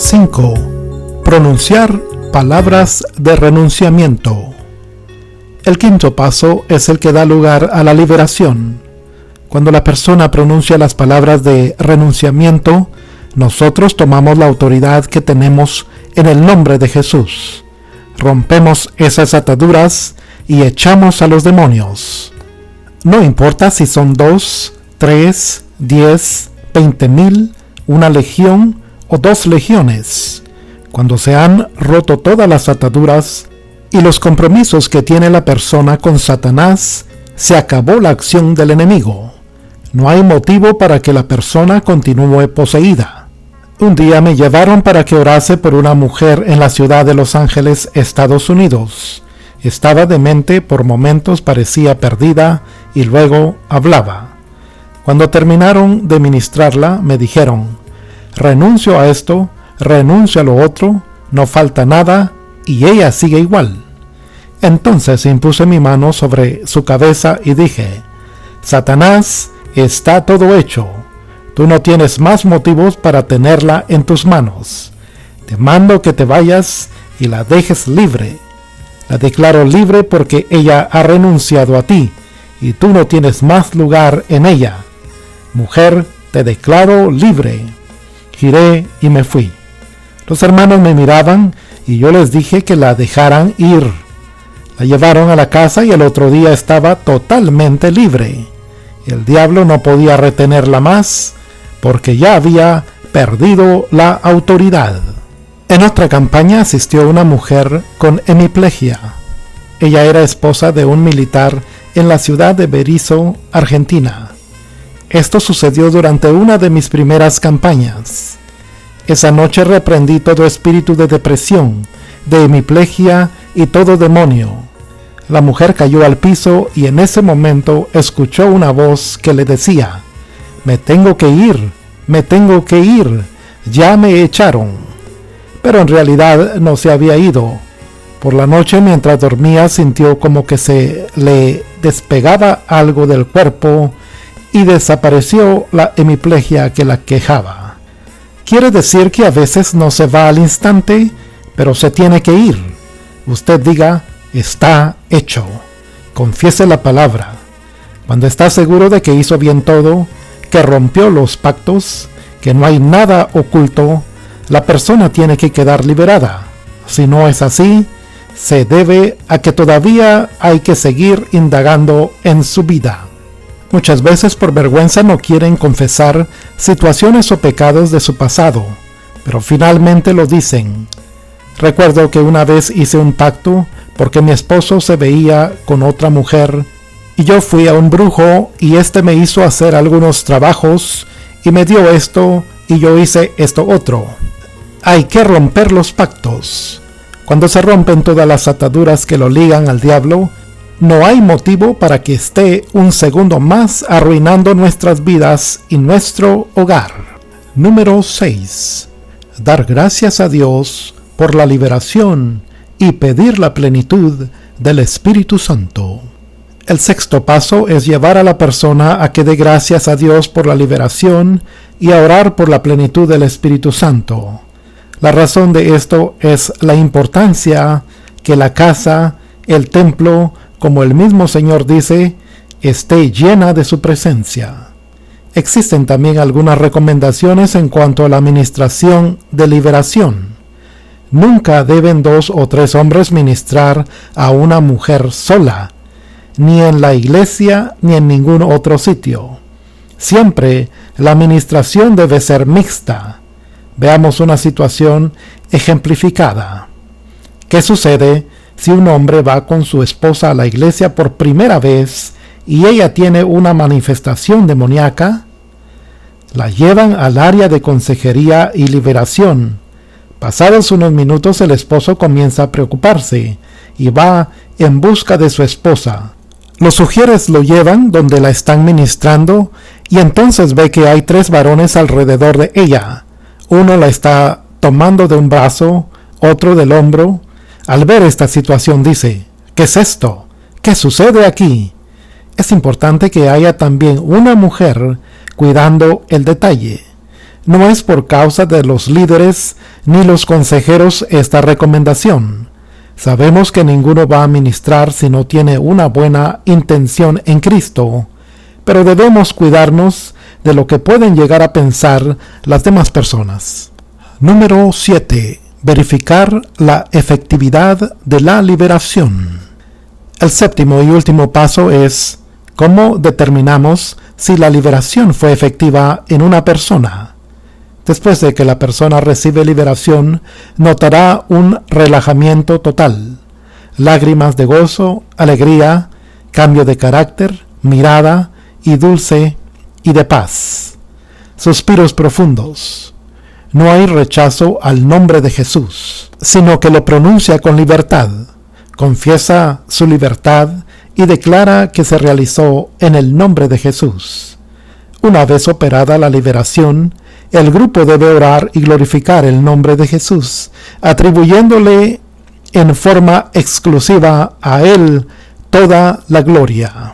5. Pronunciar palabras de renunciamiento. El quinto paso es el que da lugar a la liberación. Cuando la persona pronuncia las palabras de renunciamiento, nosotros tomamos la autoridad que tenemos en el nombre de Jesús. Rompemos esas ataduras y echamos a los demonios. No importa si son 2, 3, 10, 20,000, una legión o 2 legiones. Cuando se han roto todas las ataduras y los compromisos que tiene la persona con Satanás, se acabó la acción del enemigo. No hay motivo para que la persona continúe poseída. Un día me llevaron para que orase por una mujer en la ciudad de Los Ángeles, Estados Unidos. Estaba demente, por momentos parecía perdida y luego hablaba. Cuando terminaron de ministrarla, me dijeron: renuncio a esto, renuncio a lo otro, no falta nada, y ella sigue igual. Entonces impuse mi mano sobre su cabeza y dije: Satanás, está todo hecho. Tú no tienes más motivos para tenerla en tus manos. Te mando que te vayas y la dejes libre. La declaro libre porque ella ha renunciado a ti, y tú no tienes más lugar en ella. Mujer, te declaro libre. Giré y me fui. Los hermanos me miraban y yo les dije que la dejaran ir. La llevaron a la casa y el otro día estaba totalmente libre. El diablo no podía retenerla más porque ya había perdido la autoridad. En otra campaña asistió una mujer con hemiplegia. Ella era esposa de un militar en la ciudad de Berisso, Argentina. Esto sucedió durante una de mis primeras campañas. Esa noche reprendí todo espíritu de depresión, de hemiplegia y todo demonio. La mujer cayó al piso y en ese momento escuchó una voz que le decía: me tengo que ir, ya me echaron. Pero en realidad no se había ido. Por la noche, mientras dormía, sintió como que se le despegaba algo del cuerpo y desapareció la hemiplegia que la quejaba. Quiere decir que a veces no se va al instante, pero se tiene que ir. Usted diga: está hecho. Confiese la palabra. Cuando está seguro de que hizo bien todo, que rompió los pactos, que no hay nada oculto, la persona tiene que quedar liberada. Si no es así, se debe a que todavía hay que seguir indagando en su vida. Muchas veces por vergüenza no quieren confesar situaciones o pecados de su pasado, pero finalmente lo dicen. Recuerdo que una vez hice un pacto porque mi esposo se veía con otra mujer y yo fui a un brujo y este me hizo hacer algunos trabajos y me dio esto y yo hice esto otro. Hay que romper los pactos. Cuando se rompen todas las ataduras que lo ligan al diablo, no hay motivo para que esté un segundo más arruinando nuestras vidas y nuestro hogar. Número 6. Dar gracias a Dios por la liberación y pedir la plenitud del Espíritu Santo. El sexto paso es llevar a la persona a que dé gracias a Dios por la liberación y a orar por la plenitud del Espíritu Santo. La razón de esto es la importancia que la casa, el templo, como el mismo Señor dice, esté llena de su presencia. Existen también algunas recomendaciones en cuanto a la administración de liberación. Nunca deben 2 o 3 hombres ministrar a una mujer sola, ni en la iglesia ni en ningún otro sitio. Siempre la administración debe ser mixta. Veamos una situación ejemplificada. ¿Qué sucede si un hombre va con su esposa a la iglesia por primera vez y ella tiene una manifestación demoníaca? La llevan al área de consejería y liberación. Pasados unos minutos el esposo comienza a preocuparse y va en busca de su esposa. Los sugieres lo llevan donde la están ministrando y entonces ve que hay 3 varones alrededor de ella. Uno la está tomando de un brazo, otro del hombro. Al ver esta situación dice: ¿qué es esto? ¿Qué sucede aquí? Es importante que haya también una mujer cuidando el detalle. No es por causa de los líderes ni los consejeros esta recomendación. Sabemos que ninguno va a ministrar si no tiene una buena intención en Cristo, pero debemos cuidarnos de lo que pueden llegar a pensar las demás personas. Número 7. Verificar la efectividad de la liberación. El séptimo y último paso es cómo determinamos si la liberación fue efectiva en una persona. Después de que la persona recibe liberación, notará un relajamiento total, lágrimas de gozo, alegría, cambio de carácter, mirada y dulce y de paz, suspiros profundos. No hay rechazo al nombre de Jesús, sino que lo pronuncia con libertad, confiesa su libertad y declara que se realizó en el nombre de Jesús. Una vez operada la liberación, el grupo debe orar y glorificar el nombre de Jesús, atribuyéndole en forma exclusiva a Él toda la gloria.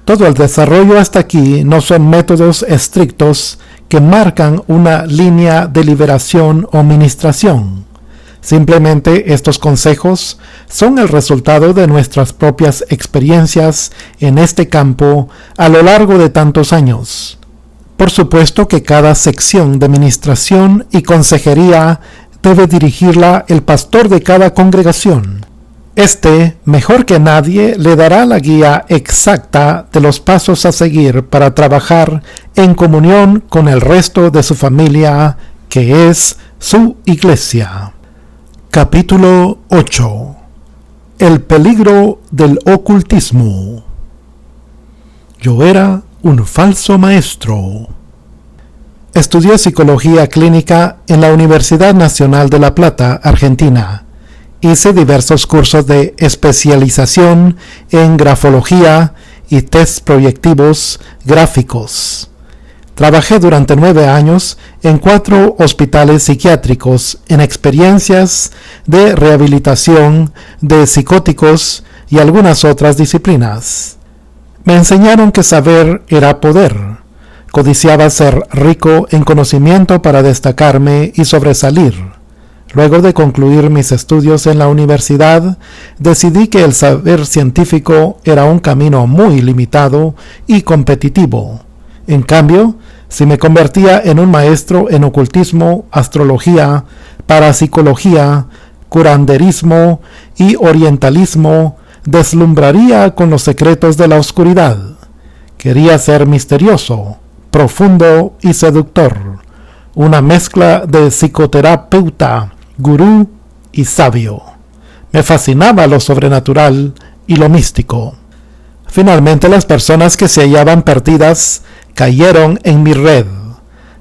Todo el desarrollo hasta aquí no son métodos estrictos que marcan una línea de liberación o ministración. Simplemente estos consejos son el resultado de nuestras propias experiencias en este campo a lo largo de tantos años. Por supuesto que cada sección de ministración y consejería debe dirigirla el pastor de cada congregación. Este, mejor que nadie, le dará la guía exacta de los pasos a seguir para trabajar en comunión con el resto de su familia, que es su iglesia. Capítulo 8. El peligro del ocultismo. Yo era un falso maestro. Estudió psicología clínica en la Universidad Nacional de La Plata, Argentina. Hice diversos cursos de especialización en grafología y test proyectivos gráficos. Trabajé durante 9 años en 4 hospitales psiquiátricos en experiencias de rehabilitación de psicóticos y algunas otras disciplinas. Me enseñaron que saber era poder. Codiciaba ser rico en conocimiento para destacarme y sobresalir. Luego de concluir mis estudios en la universidad, decidí que el saber científico era un camino muy limitado y competitivo. En cambio, si me convertía en un maestro en ocultismo, astrología, parapsicología, curanderismo y orientalismo, deslumbraría con los secretos de la oscuridad. Quería ser misterioso, profundo y seductor, una mezcla de psicoterapeuta, gurú y sabio. Me fascinaba lo sobrenatural y lo místico. Finalmente, las personas que se hallaban perdidas cayeron en mi red.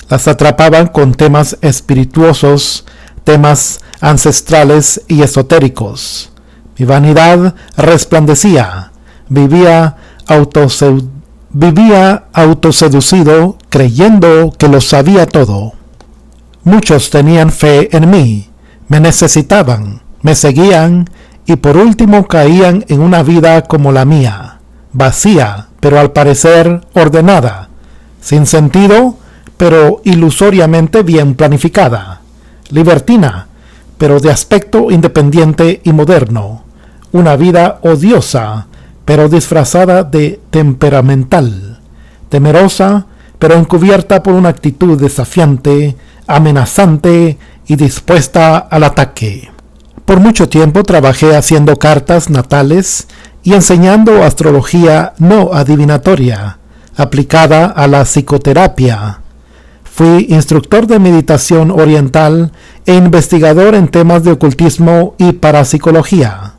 Las atrapaban con temas espirituosos, temas ancestrales y esotéricos. Mi vanidad resplandecía. Vivía autoseducido, creyendo que lo sabía todo. Muchos tenían fe en mí, me necesitaban, me seguían y por último caían en una vida como la mía, vacía, pero al parecer ordenada, sin sentido, pero ilusoriamente bien planificada, libertina, pero de aspecto independiente y moderno, una vida odiosa, pero disfrazada de temperamental, temerosa, pero encubierta por una actitud desafiante, amenazante y dispuesta al ataque. Por mucho tiempo trabajé haciendo cartas natales y enseñando astrología no adivinatoria, aplicada a la psicoterapia. Fui instructor de meditación oriental e investigador en temas de ocultismo y parapsicología.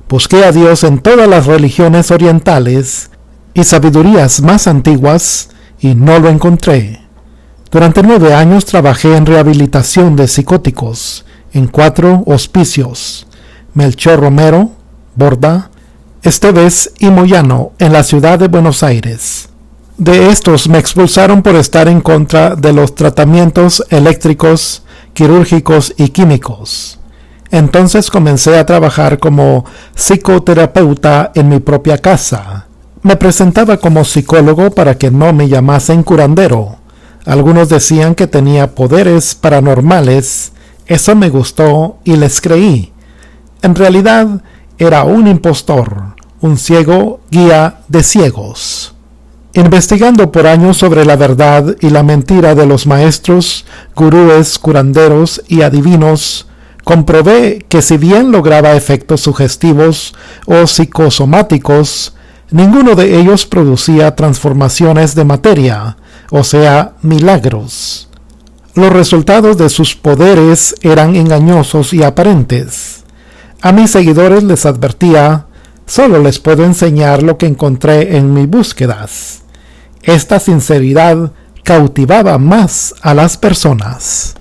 Busqué a Dios en todas las religiones orientales y sabidurías más antiguas y no lo encontré. Durante 9 años trabajé en rehabilitación de psicóticos en 4 hospicios: Melchor Romero, Borda, Esteves y Moyano en la ciudad de Buenos Aires. De estos me expulsaron por estar en contra de los tratamientos eléctricos, quirúrgicos y químicos. Entonces comencé a trabajar como psicoterapeuta en mi propia casa. Me presentaba como psicólogo para que no me llamasen curandero. Algunos decían que tenía poderes paranormales. Eso me gustó y les creí. En realidad era un impostor, un ciego guía de ciegos. Investigando por años sobre la verdad y la mentira de los maestros, gurúes, curanderos y adivinos, comprobé que si bien lograba efectos sugestivos o psicosomáticos, ninguno de ellos producía transformaciones de materia, o sea, milagros. Los resultados de sus poderes eran engañosos y aparentes. A mis seguidores les advertía, solo les puedo enseñar lo que encontré en mis búsquedas. Esta sinceridad cautivaba más a las personas.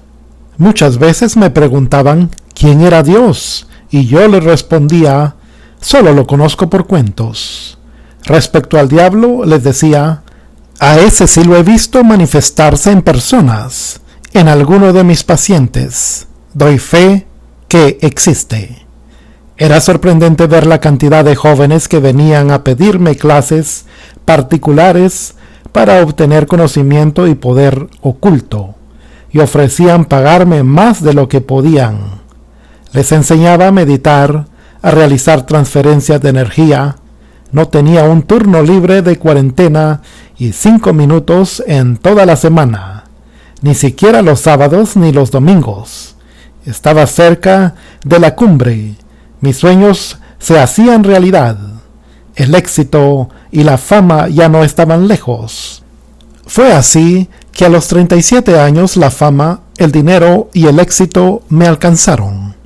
Muchas veces me preguntaban quién era Dios, y yo les respondía, solo lo conozco por cuentos. Respecto al diablo, les decía, a ese sí lo he visto manifestarse en personas, en alguno de mis pacientes. Doy fe que existe. Era sorprendente ver la cantidad de jóvenes que venían a pedirme clases particulares para obtener conocimiento y poder oculto, y ofrecían pagarme más de lo que podían. Les enseñaba a meditar, a realizar transferencias de energía. No tenía un turno libre de cuarentena y 5 minutos en toda la semana, ni siquiera los sábados ni los domingos. Estaba cerca de la cumbre. Mis sueños se hacían realidad. El éxito y la fama ya no estaban lejos. Fue así que a los 37 años la fama, el dinero y el éxito me alcanzaron.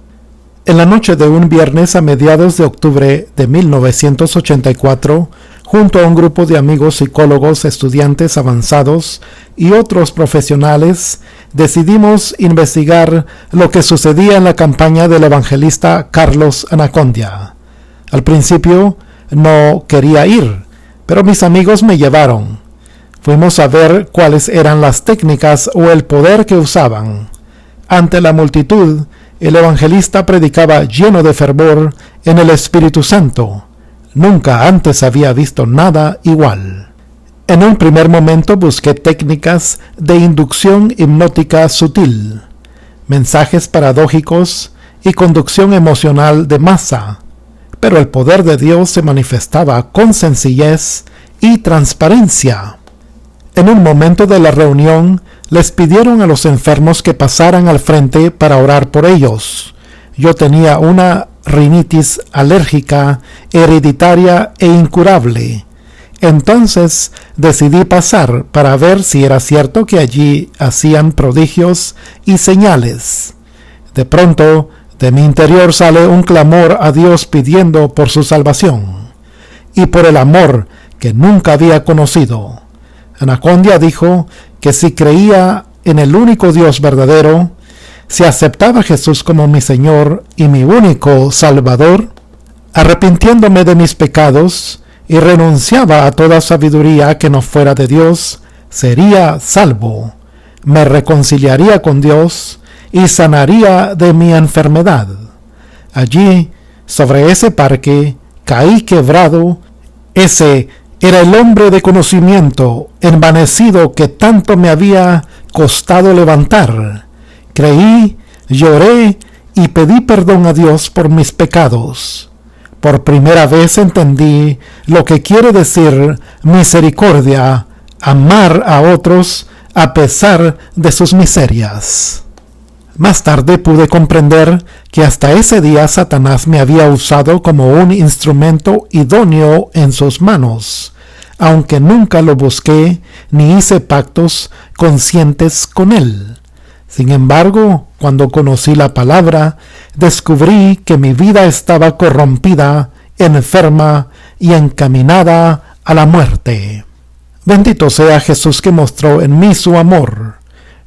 En la noche de un viernes a mediados de octubre de 1984, junto a un grupo de amigos psicólogos, estudiantes avanzados y otros profesionales, decidimos investigar lo que sucedía en la campaña del evangelista Carlos Anacondia. Al principio no quería ir, pero mis amigos me llevaron. Fuimos a ver cuáles eran las técnicas o el poder que usaban. Ante la multitud, el evangelista predicaba lleno de fervor en el Espíritu Santo. Nunca antes había visto nada igual. En un primer momento busqué técnicas de inducción hipnótica sutil, mensajes paradójicos y conducción emocional de masa, pero el poder de Dios se manifestaba con sencillez y transparencia. En un momento de la reunión, les pidieron a los enfermos que pasaran al frente para orar por ellos. Yo tenía una rinitis alérgica, hereditaria e incurable. Entonces decidí pasar para ver si era cierto que allí hacían prodigios y señales. De pronto, de mi interior sale un clamor a Dios pidiendo por su salvación y por el amor que nunca había conocido. Anacondia dijo que si creía en el único Dios verdadero, si aceptaba a Jesús como mi Señor y mi único Salvador, arrepintiéndome de mis pecados y renunciaba a toda sabiduría que no fuera de Dios, sería salvo, me reconciliaría con Dios y sanaría de mi enfermedad. Allí, sobre ese parque, caí quebrado. Ese era el hombre de conocimiento envanecido que tanto me había costado levantar. Creí, lloré y pedí perdón a Dios por mis pecados. Por primera vez entendí lo que quiere decir misericordia, amar a otros a pesar de sus miserias. Más tarde pude comprender que hasta ese día Satanás me había usado como un instrumento idóneo en sus manos, aunque nunca lo busqué ni hice pactos conscientes con él. Sin embargo, cuando conocí la palabra, descubrí que mi vida estaba corrompida, enferma y encaminada a la muerte. Bendito sea Jesús que mostró en mí su amor.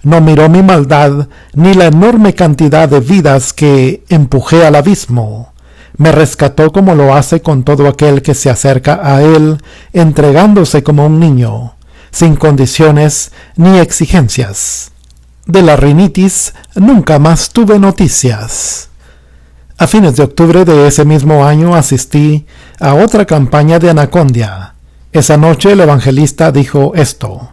No miró mi maldad ni la enorme cantidad de vidas que empujé al abismo. Me rescató como lo hace con todo aquel que se acerca a él, entregándose como un niño, sin condiciones ni exigencias. De la rinitis nunca más tuve noticias. A fines de octubre de ese mismo año asistí a otra campaña de Anacondia. Esa noche el evangelista dijo esto: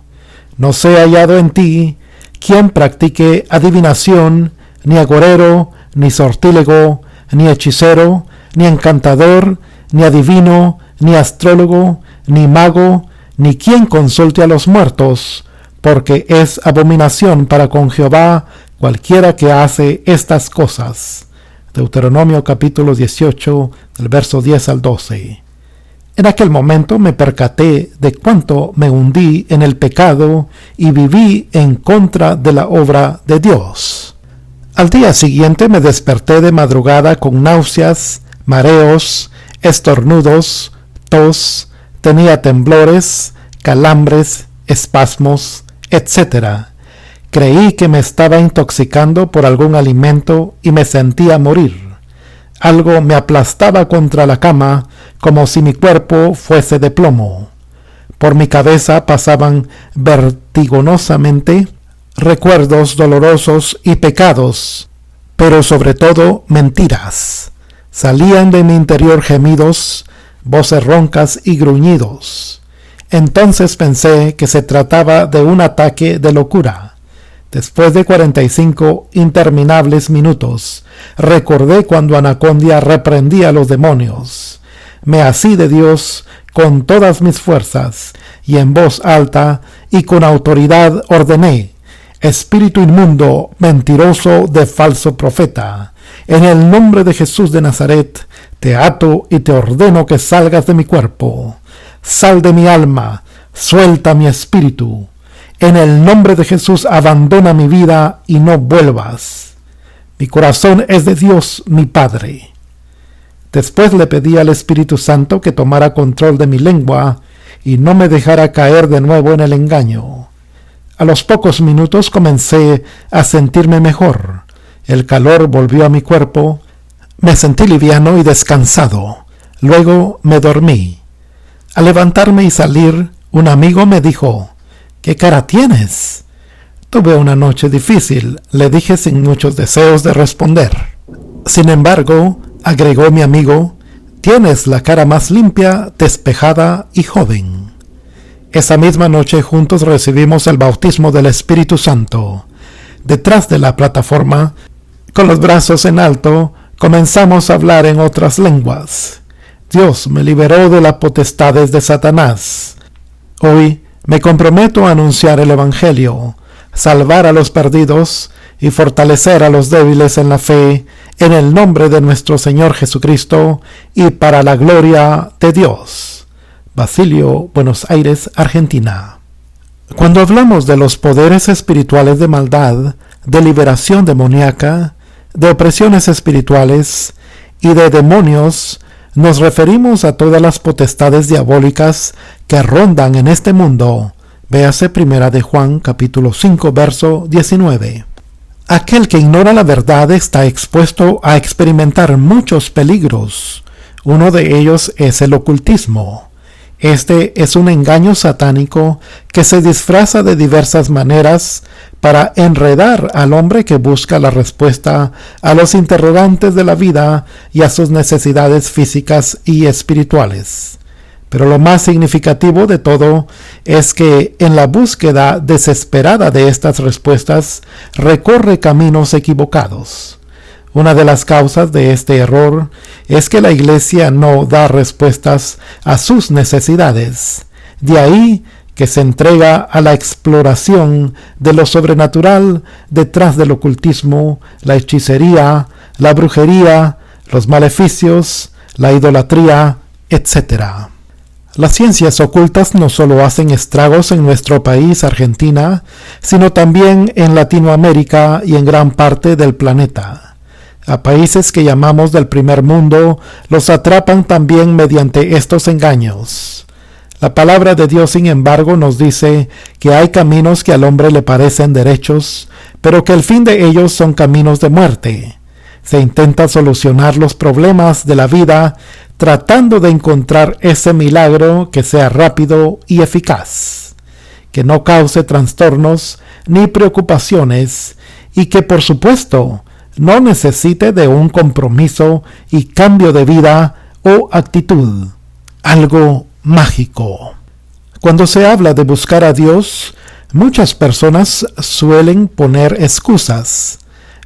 no sea hallado en ti quien practique adivinación, ni agorero, ni sortílego, ni hechicero, ni encantador, ni adivino, ni astrólogo, ni mago, ni quien consulte a los muertos, porque es abominación para con Jehová cualquiera que hace estas cosas. Deuteronomio capítulo 18, del verso 10 al 12. En aquel momento me percaté de cuánto me hundí en el pecado y viví en contra de la obra de Dios. Al día siguiente me desperté de madrugada con náuseas, mareos, estornudos, tos, tenía temblores, calambres, espasmos, etc. Creí que me estaba intoxicando por algún alimento y me sentía morir. Algo me aplastaba contra la cama como si mi cuerpo fuese de plomo. Por mi cabeza pasaban vertiginosamente recuerdos dolorosos y pecados, pero sobre todo mentiras. Salían de mi interior gemidos, voces roncas y gruñidos. Entonces pensé que se trataba de un ataque de locura. Después de 45 interminables minutos, recordé cuando Anacondia reprendía a los demonios. Me así de Dios con todas mis fuerzas, y en voz alta y con autoridad ordené: espíritu inmundo, mentiroso de falso profeta, en el nombre de Jesús de Nazaret, te ato y te ordeno que salgas de mi cuerpo. Sal de mi alma, suelta mi espíritu. En el nombre de Jesús abandona mi vida y no vuelvas. Mi corazón es de Dios, mi Padre. Después le pedí al Espíritu Santo que tomara control de mi lengua y no me dejara caer de nuevo en el engaño. A los pocos minutos comencé a sentirme mejor. El calor volvió a mi cuerpo. Me sentí liviano y descansado. Luego me dormí. Al levantarme y salir, un amigo me dijo: ¿qué cara tienes? Tuve una noche difícil, le dije sin muchos deseos de responder. Sin embargo, agregó mi amigo, tienes la cara más limpia, despejada y joven. Esa misma noche juntos recibimos el bautismo del Espíritu Santo. Detrás de la plataforma, con los brazos en alto, comenzamos a hablar en otras lenguas. Dios me liberó de las potestades de Satanás. Hoy me comprometo a anunciar el Evangelio, salvar a los perdidos y fortalecer a los débiles en la fe, en el nombre de nuestro Señor Jesucristo y para la gloria de Dios. Basilio, Buenos Aires, Argentina. Cuando hablamos de los poderes espirituales de maldad, de liberación demoníaca, de opresiones espirituales y de demonios, nos referimos a todas las potestades diabólicas que rondan en este mundo. Véase Primera de Juan, capítulo 5, verso 19. Aquel que ignora la verdad está expuesto a experimentar muchos peligros. Uno de ellos es el ocultismo. Este es un engaño satánico que se disfraza de diversas maneras para enredar al hombre que busca la respuesta a los interrogantes de la vida y a sus necesidades físicas y espirituales. Pero lo más significativo de todo es que en la búsqueda desesperada de estas respuestas recorre caminos equivocados. Una de las causas de este error es que la Iglesia no da respuestas a sus necesidades. De ahí que se entrega a la exploración de lo sobrenatural detrás del ocultismo, la hechicería, la brujería, los maleficios, la idolatría, etc. Las ciencias ocultas no solo hacen estragos en nuestro país, Argentina, sino también en Latinoamérica y en gran parte del planeta. A países que llamamos del primer mundo los atrapan también mediante estos engaños. La palabra de Dios, sin embargo, nos dice que hay caminos que al hombre le parecen derechos, pero que el fin de ellos son caminos de muerte. Se intenta solucionar los problemas de la vida tratando de encontrar ese milagro que sea rápido y eficaz, que no cause trastornos ni preocupaciones y que, por supuesto, no necesite de un compromiso y cambio de vida o actitud, algo mágico. Cuando se habla de buscar a Dios, Muchas personas suelen poner excusas.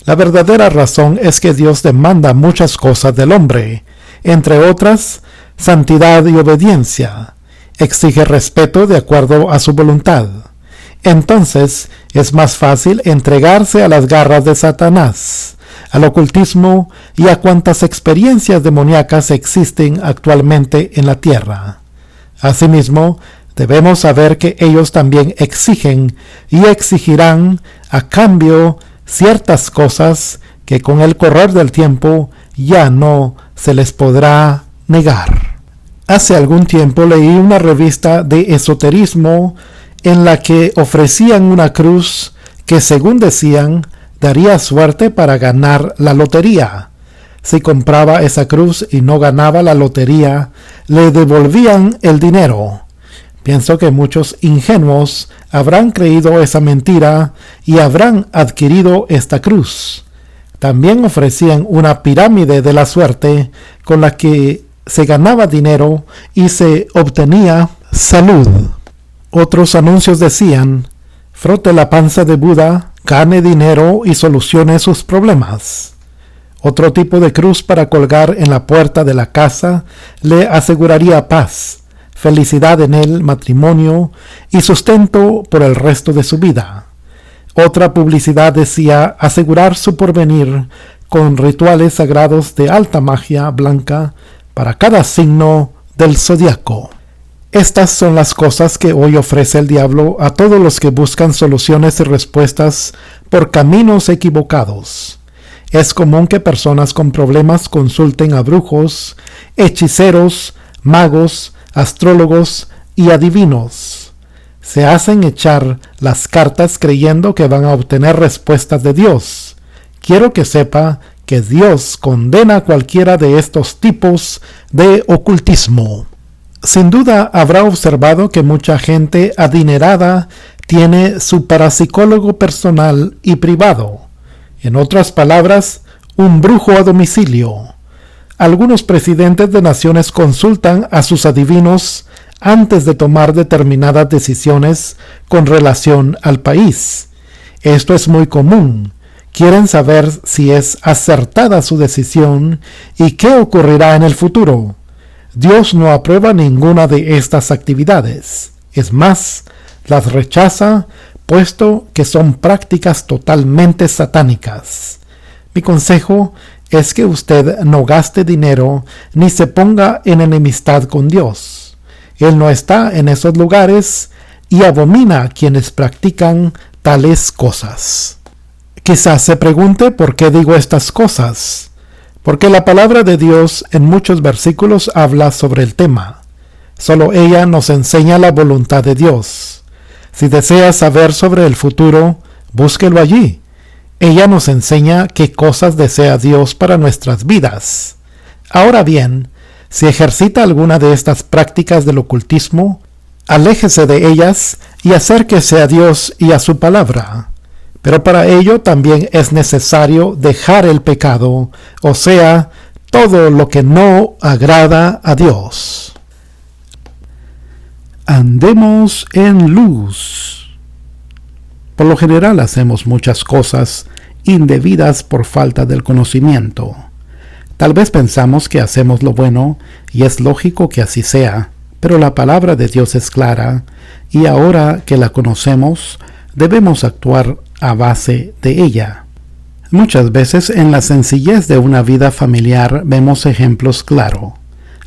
La verdadera razón es que Dios demanda muchas cosas del hombre, entre otras, santidad y obediencia. Exige respeto de acuerdo a su voluntad. Entonces, es más fácil entregarse a las garras de Satanás, al ocultismo y a cuantas experiencias demoníacas existen actualmente en la tierra. Asimismo, debemos saber que ellos también exigen y exigirán a cambio ciertas cosas que con el correr del tiempo ya no se les podrá negar. Hace algún tiempo leí una revista de esoterismo en la que ofrecían una cruz que, según decían, daría suerte para ganar la lotería. Si compraba esa cruz y no ganaba la lotería, le devolvían el dinero. Pienso que muchos ingenuos habrán creído esa mentira y habrán adquirido esta cruz. También ofrecían una pirámide de la suerte con la que se ganaba dinero y se obtenía salud. Otros anuncios decían: frote la panza de Buda, gane dinero y solucione sus problemas. Otro tipo de cruz para colgar en la puerta de la casa le aseguraría paz, felicidad en el matrimonio y sustento por el resto de su vida. Otra publicidad decía asegurar su porvenir con rituales sagrados de alta magia blanca para cada signo del zodiaco. Estas son las cosas que hoy ofrece el diablo a todos los que buscan soluciones y respuestas por caminos equivocados. Es común que personas con problemas consulten a brujos, hechiceros, magos, astrólogos y adivinos. Se hacen echar las cartas creyendo que van a obtener respuestas de Dios. Quiero que sepa que Dios condena a cualquiera de estos tipos de ocultismo. Sin duda habrá observado que mucha gente adinerada tiene su parapsicólogo personal y privado. En otras palabras, un brujo a domicilio. Algunos presidentes de naciones consultan a sus adivinos antes de tomar determinadas decisiones con relación al país. Esto es muy común. Quieren saber si es acertada su decisión y qué ocurrirá en el futuro. Dios no aprueba ninguna de estas actividades. Es más, las rechaza, puesto que son prácticas totalmente satánicas. Mi consejo es que usted no gaste dinero ni se ponga en enemistad con Dios. Él no está en esos lugares y abomina a quienes practican tales cosas. Quizás se pregunte por qué digo estas cosas. Porque la palabra de Dios en muchos versículos habla sobre el tema. Solo ella nos enseña la voluntad de Dios. Si desea saber sobre el futuro, búsquelo allí. Ella nos enseña qué cosas desea Dios para nuestras vidas. Ahora bien, si ejercita alguna de estas prácticas del ocultismo, aléjese de ellas y acérquese a Dios y a su palabra. Pero para ello también es necesario dejar el pecado, o sea, todo lo que no agrada a Dios. Andemos en luz. Por lo general hacemos muchas cosas indebidas por falta del conocimiento. Tal vez pensamos que hacemos lo bueno y es lógico que así sea, pero la palabra de Dios es clara y ahora que la conocemos debemos actuar a base de ella. Muchas veces en la sencillez de una vida familiar vemos ejemplos claros.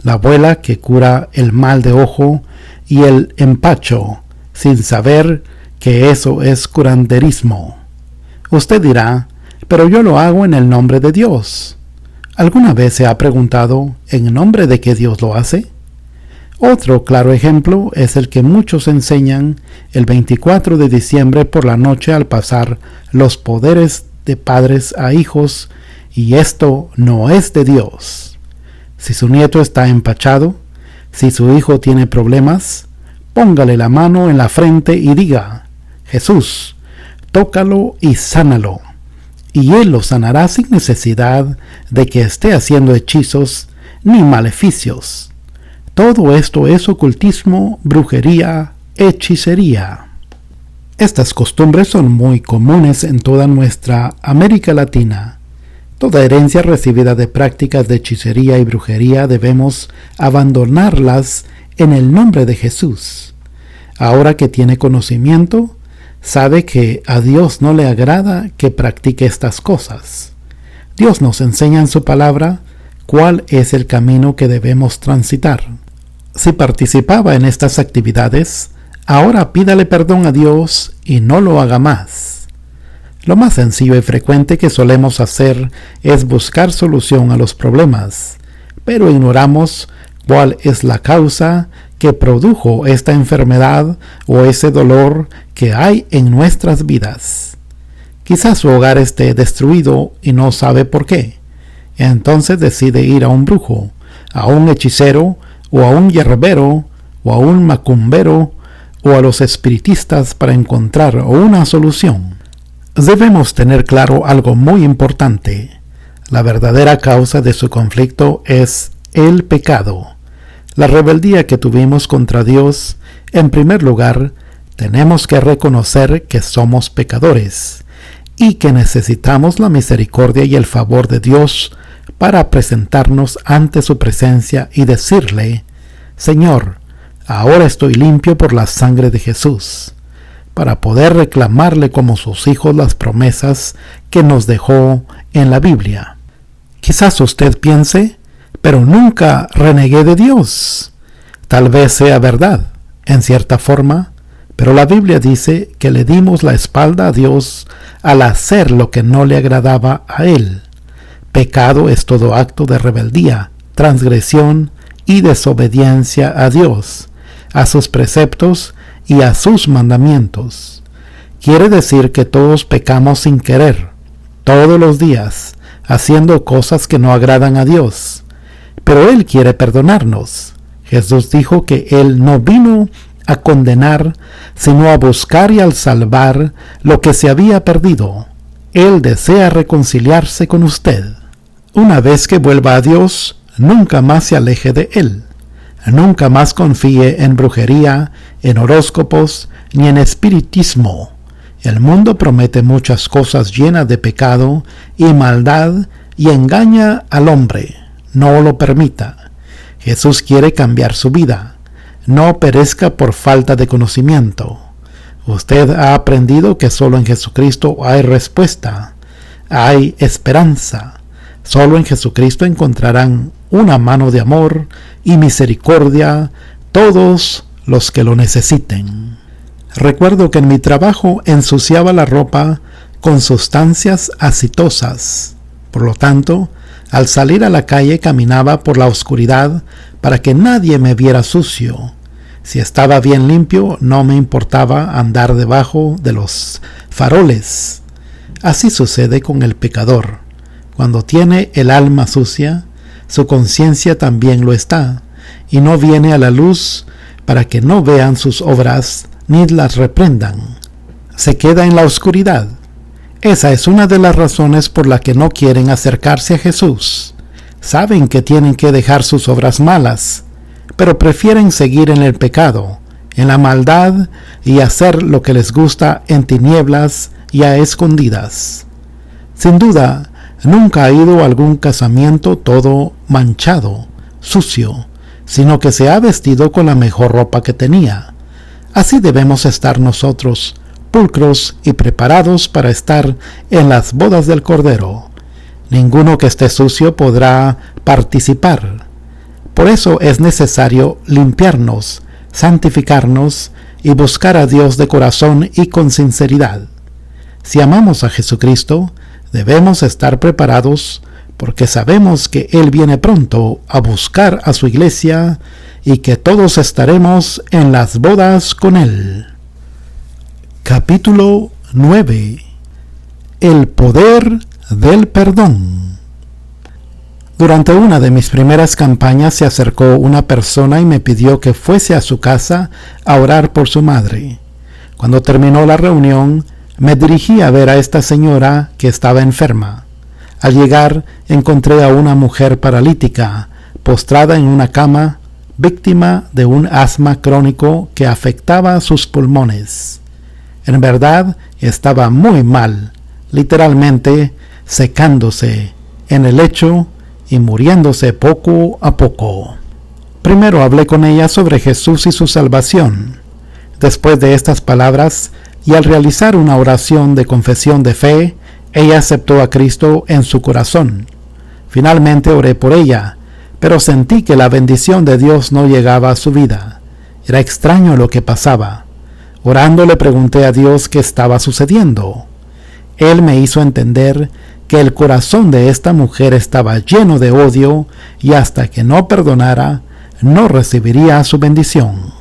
La abuela que cura el mal de ojo y el empacho, sin saber que eso es curanderismo. Usted dirá, pero yo lo hago en el nombre de Dios. ¿Alguna vez se ha preguntado en nombre de qué Dios lo hace? Otro claro ejemplo es el que muchos enseñan el 24 de diciembre por la noche al pasar los poderes de padres a hijos, y esto no es de Dios. Si su nieto está empachado, si su hijo tiene problemas, póngale la mano en la frente y diga: Jesús, tócalo y sánalo, y Él lo sanará sin necesidad de que esté haciendo hechizos ni maleficios. Todo esto es ocultismo, brujería, hechicería. Estas costumbres son muy comunes en toda nuestra América Latina. Toda herencia recibida de prácticas de hechicería y brujería debemos abandonarlas en el nombre de Jesús. Ahora que tiene conocimiento, sabe que a Dios no le agrada que practique estas cosas. Dios nos enseña en su palabra cuál es el camino que debemos transitar. Si participaba en estas actividades, ahora pídale perdón a Dios y no lo haga más. Lo más sencillo y frecuente que solemos hacer es buscar solución a los problemas, pero ignoramos cuál es la causa que produjo esta enfermedad o ese dolor que hay en nuestras vidas. Quizás su hogar esté destruido y no sabe por qué. Entonces decide ir a un brujo, a un hechicero, o a un hierbero, o a un macumbero, o a los espiritistas para encontrar una solución. Debemos tener claro algo muy importante. La verdadera causa de su conflicto es el pecado. La rebeldía que tuvimos contra Dios. En primer lugar, tenemos que reconocer que somos pecadores y que necesitamos la misericordia y el favor de Dios para presentarnos ante su presencia y decirle: Señor, ahora estoy limpio por la sangre de Jesús, para poder reclamarle como sus hijos las promesas que nos dejó en la Biblia. Quizás usted piense: pero nunca renegué de Dios. Tal vez sea verdad, en cierta forma, pero la Biblia dice que le dimos la espalda a Dios al hacer lo que no le agradaba a Él. Pecado es todo acto de rebeldía, transgresión y desobediencia a Dios, a sus preceptos y a sus mandamientos. Quiere decir que todos pecamos sin querer, todos los días, haciendo cosas que no agradan a Dios. Pero Él quiere perdonarnos. Jesús dijo que Él no vino a condenar, sino a buscar y a salvar lo que se había perdido. Él desea reconciliarse con usted. Una vez que vuelva a Dios, nunca más se aleje de Él. Nunca más confíe en brujería, en horóscopos, ni en espiritismo. El mundo promete muchas cosas llenas de pecado y maldad y engaña al hombre. No lo permita. Jesús quiere cambiar su vida. No perezca por falta de conocimiento. Usted ha aprendido que solo en Jesucristo hay respuesta, hay esperanza. Solo en Jesucristo encontrarán una mano de amor y misericordia todos los que lo necesiten. Recuerdo que en mi trabajo ensuciaba la ropa con sustancias acetosas. Por lo tanto, al salir a la calle caminaba por la oscuridad para que nadie me viera sucio. Si estaba bien limpio, no me importaba andar debajo de los faroles. Así sucede con el pecador. Cuando tiene el alma sucia, su conciencia también lo está, y no viene a la luz para que no vean sus obras ni las reprendan. Se queda en la oscuridad. Esa es una de las razones por la que no quieren acercarse a Jesús. Saben que tienen que dejar sus obras malas, pero prefieren seguir en el pecado, en la maldad y hacer lo que les gusta en tinieblas y a escondidas. Sin duda, nunca ha ido a algún casamiento todo manchado, sucio, sino que se ha vestido con la mejor ropa que tenía. Así debemos estar nosotros, pulcros y preparados para estar en las bodas del Cordero. Ninguno que esté sucio podrá participar. Por eso es necesario limpiarnos, santificarnos y buscar a Dios de corazón y con sinceridad. Si amamos a Jesucristo, debemos estar preparados porque sabemos que Él viene pronto a buscar a su iglesia y que todos estaremos en las bodas con Él. Capítulo 9. El poder del perdón. Durante una de mis primeras campañas se acercó una persona y me pidió que fuese a su casa a orar por su madre. Cuando terminó la reunión, me dirigí a ver a esta señora que estaba enferma. Al llegar, encontré a una mujer paralítica, postrada en una cama, víctima de un asma crónico que afectaba sus pulmones. En verdad, estaba muy mal, literalmente secándose en el lecho y muriéndose poco a poco. Primero hablé con ella sobre Jesús y su salvación. Después de estas palabras, y al realizar una oración de confesión de fe, ella aceptó a Cristo en su corazón. Finalmente oré por ella, pero sentí que la bendición de Dios no llegaba a su vida. Era extraño lo que pasaba. Orando le pregunté a Dios qué estaba sucediendo. Él me hizo entender que el corazón de esta mujer estaba lleno de odio y hasta que no perdonara, no recibiría su bendición.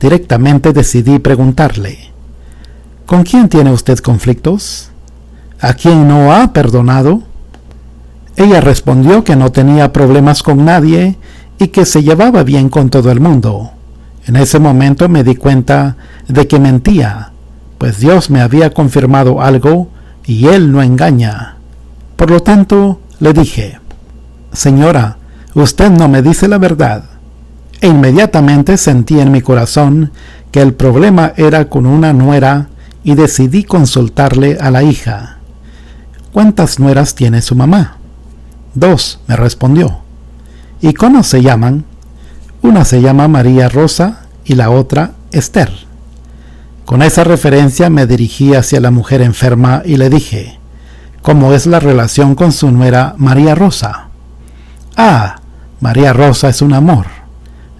Directamente decidí preguntarle: ¿con quién tiene usted conflictos? ¿A quién no ha perdonado? Ella respondió que no tenía problemas con nadie y que se llevaba bien con todo el mundo. En ese momento me di cuenta de que mentía, pues Dios me había confirmado algo y Él no engaña. Por lo tanto, le dije: Señora, usted no me dice la verdad. E inmediatamente sentí en mi corazón que el problema era con una nuera y decidí consultarle a la hija. ¿Cuántas nueras tiene su mamá? 2, me respondió. ¿Y cómo se llaman? Una se llama María Rosa y la otra Esther. Con esa referencia me dirigí hacia la mujer enferma y le dije: ¿cómo es la relación con su nuera María Rosa? Ah, María Rosa es un amor.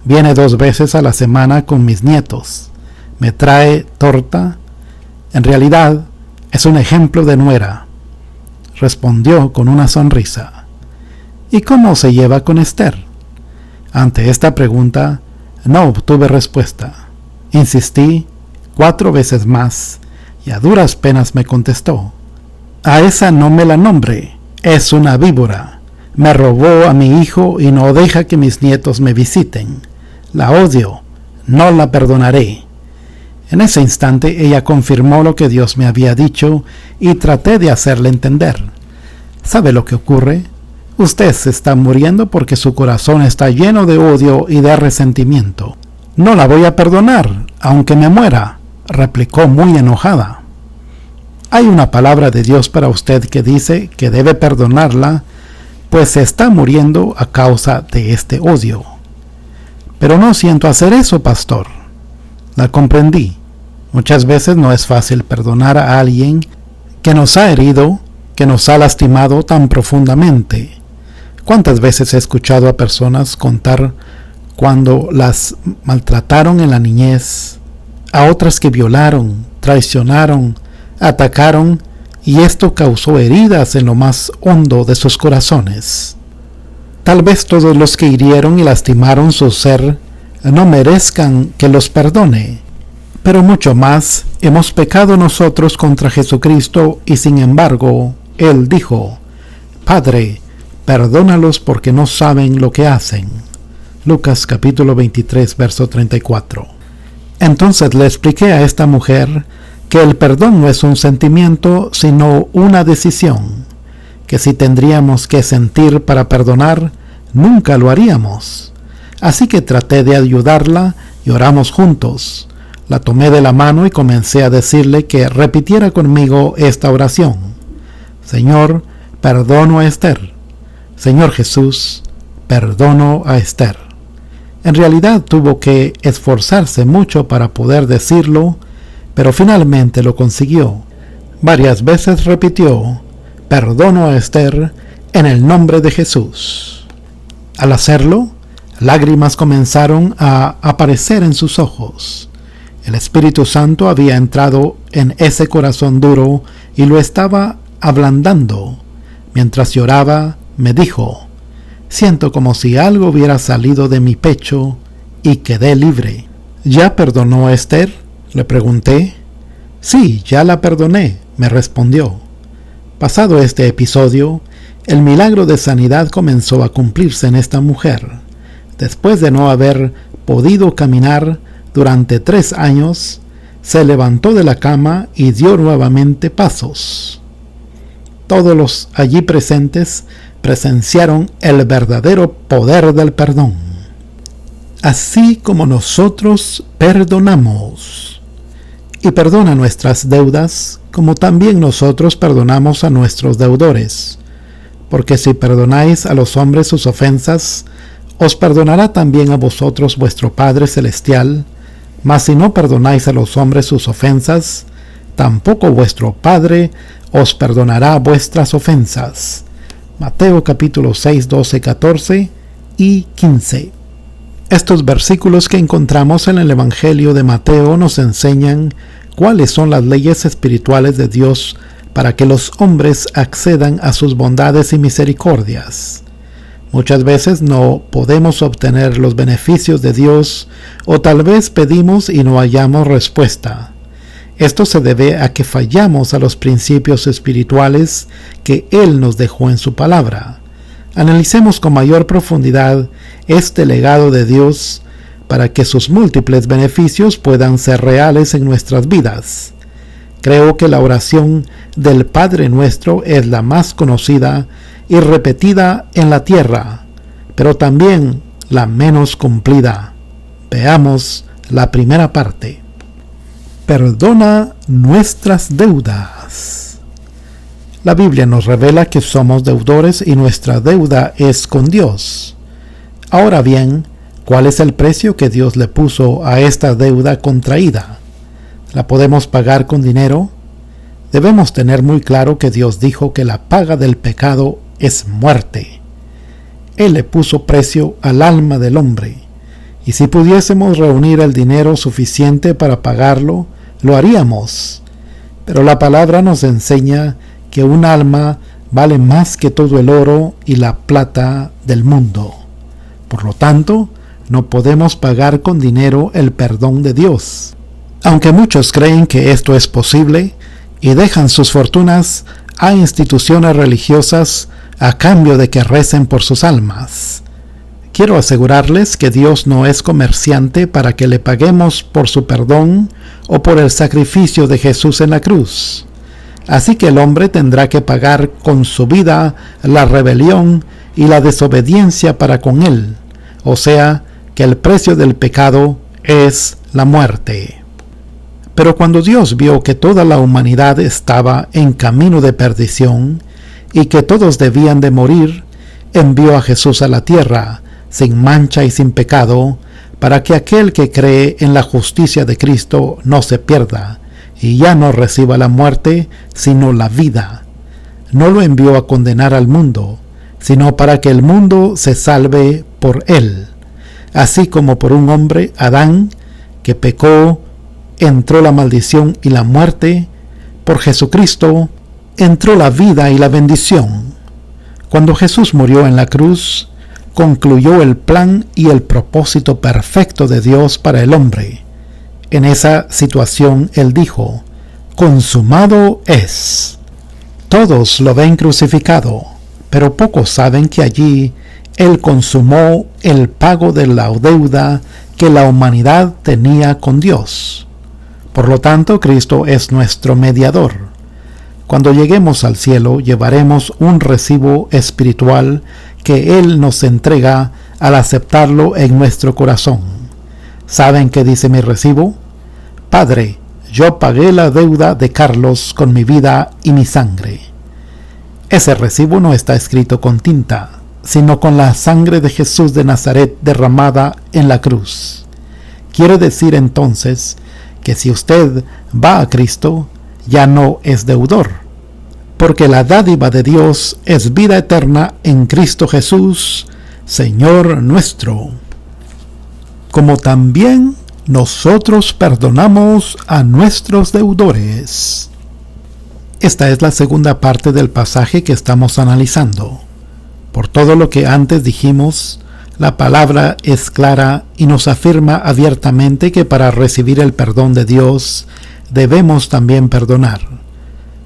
Viene 2 veces a la semana con mis nietos. Me trae torta. En realidad, es un ejemplo de nuera. Respondió con una sonrisa. ¿Y cómo se lleva con Esther? Ante esta pregunta, no obtuve respuesta. Insistí 4 veces más y a duras penas me contestó: a esa no me la nombre, es una víbora. Me robó a mi hijo y no deja que mis nietos me visiten. La odio, no la perdonaré. En ese instante ella confirmó lo que Dios me había dicho y traté de hacerle entender. ¿Sabe lo que ocurre? Usted se está muriendo porque su corazón está lleno de odio y de resentimiento. No la voy a perdonar, aunque me muera, replicó muy enojada. Hay una palabra de Dios para usted que dice que debe perdonarla, pues se está muriendo a causa de este odio. Pero no siento hacer eso, pastor. La comprendí. Muchas veces no es fácil perdonar a alguien que nos ha herido, que nos ha lastimado tan profundamente. ¿Cuántas veces he escuchado a personas contar cuando las maltrataron en la niñez, a otras que violaron, traicionaron, atacaron, y esto causó heridas en lo más hondo de sus corazones? Tal vez todos los que hirieron y lastimaron su ser no merezcan que los perdone, pero mucho más hemos pecado nosotros contra Jesucristo y sin embargo, Él dijo: Padre, perdónalos porque no saben lo que hacen. Lucas capítulo 23, verso 34. Entonces le expliqué a esta mujer que el perdón no es un sentimiento, sino una decisión, que si tendríamos que sentir para perdonar, nunca lo haríamos. Así que traté de ayudarla y oramos juntos. La tomé de la mano y comencé a decirle que repitiera conmigo esta oración: Señor, perdono a Esther. Señor Jesús, perdono a Esther. En realidad tuvo que esforzarse mucho para poder decirlo, pero finalmente lo consiguió. Varias veces repitió: perdono a Esther en el nombre de Jesús. Al hacerlo, lágrimas comenzaron a aparecer en sus ojos. El Espíritu Santo había entrado en ese corazón duro y lo estaba ablandando. Mientras lloraba, me dijo: siento como si algo hubiera salido de mi pecho y quedé libre. ¿Ya perdonó a Esther?, le pregunté. Sí, ya la perdoné, me respondió. Pasado este episodio, el milagro de sanidad comenzó a cumplirse en esta mujer. Después de no haber podido caminar durante 3 años, se levantó de la cama y dio nuevamente pasos. Todos los allí presentes presenciaron el verdadero poder del perdón. Así como nosotros perdonamos. Y perdona nuestras deudas, como también nosotros perdonamos a nuestros deudores. Porque si perdonáis a los hombres sus ofensas, os perdonará también a vosotros vuestro Padre Celestial. Mas si no perdonáis a los hombres sus ofensas, tampoco vuestro Padre os perdonará vuestras ofensas. Mateo capítulo 6, 12, 14 y 15. Estos versículos que encontramos en el Evangelio de Mateo nos enseñan cuáles son las leyes espirituales de Dios para que los hombres accedan a sus bondades y misericordias. Muchas veces no podemos obtener los beneficios de Dios, o tal vez pedimos y no hallamos respuesta. Esto se debe a que fallamos a los principios espirituales que Él nos dejó en su palabra. Analicemos con mayor profundidad este legado de Dios para que sus múltiples beneficios puedan ser reales en nuestras vidas. Creo que la oración del Padre Nuestro es la más conocida y repetida en la tierra, pero también la menos cumplida. Veamos la primera parte. Perdona nuestras deudas. La Biblia nos revela que somos deudores y nuestra deuda es con Dios. Ahora bien, ¿cuál es el precio que Dios le puso a esta deuda contraída? ¿La podemos pagar con dinero? Debemos tener muy claro que Dios dijo que la paga del pecado es muerte. Él le puso precio al alma del hombre, y si pudiésemos reunir el dinero suficiente para pagarlo, lo haríamos. Pero la palabra nos enseña que un alma vale más que todo el oro y la plata del mundo. Por lo tanto, no podemos pagar con dinero el perdón de Dios. Aunque muchos creen que esto es posible y dejan sus fortunas a instituciones religiosas a cambio de que recen por sus almas. Quiero asegurarles que Dios no es comerciante para que le paguemos por su perdón o por el sacrificio de Jesús en la cruz. Así que el hombre tendrá que pagar con su vida la rebelión y la desobediencia para con él, o sea, que el precio del pecado es la muerte. Pero cuando Dios vio que toda la humanidad estaba en camino de perdición y que todos debían de morir, envió a Jesús a la tierra, sin mancha y sin pecado, para que aquel que cree en la justicia de Cristo no se pierda, y ya no reciba la muerte, sino la vida. No lo envió a condenar al mundo, sino para que el mundo se salve por él. Así como por un hombre, Adán, que pecó, entró la maldición y la muerte, por Jesucristo entró la vida y la bendición. Cuando Jesús murió en la cruz, concluyó el plan y el propósito perfecto de Dios para el hombre. En esa situación Él dijo: consumado es. Todos lo ven crucificado, pero pocos saben que allí Él consumó el pago de la deuda que la humanidad tenía con Dios. Por lo tanto, Cristo es nuestro mediador. Cuando lleguemos al cielo, llevaremos un recibo espiritual que Él nos entrega al aceptarlo en nuestro corazón. ¿Saben qué dice mi recibo? Padre, yo pagué la deuda de Carlos con mi vida y mi sangre. Ese recibo no está escrito con tinta, sino con la sangre de Jesús de Nazaret derramada en la cruz. Quiere decir entonces que si usted va a Cristo, ya no es deudor, porque la dádiva de Dios es vida eterna en Cristo Jesús, Señor nuestro. Como también nosotros perdonamos a nuestros deudores. Esta es la segunda parte del pasaje que estamos analizando. Por todo lo que antes dijimos, la palabra es clara y nos afirma abiertamente que para recibir el perdón de Dios debemos también perdonar.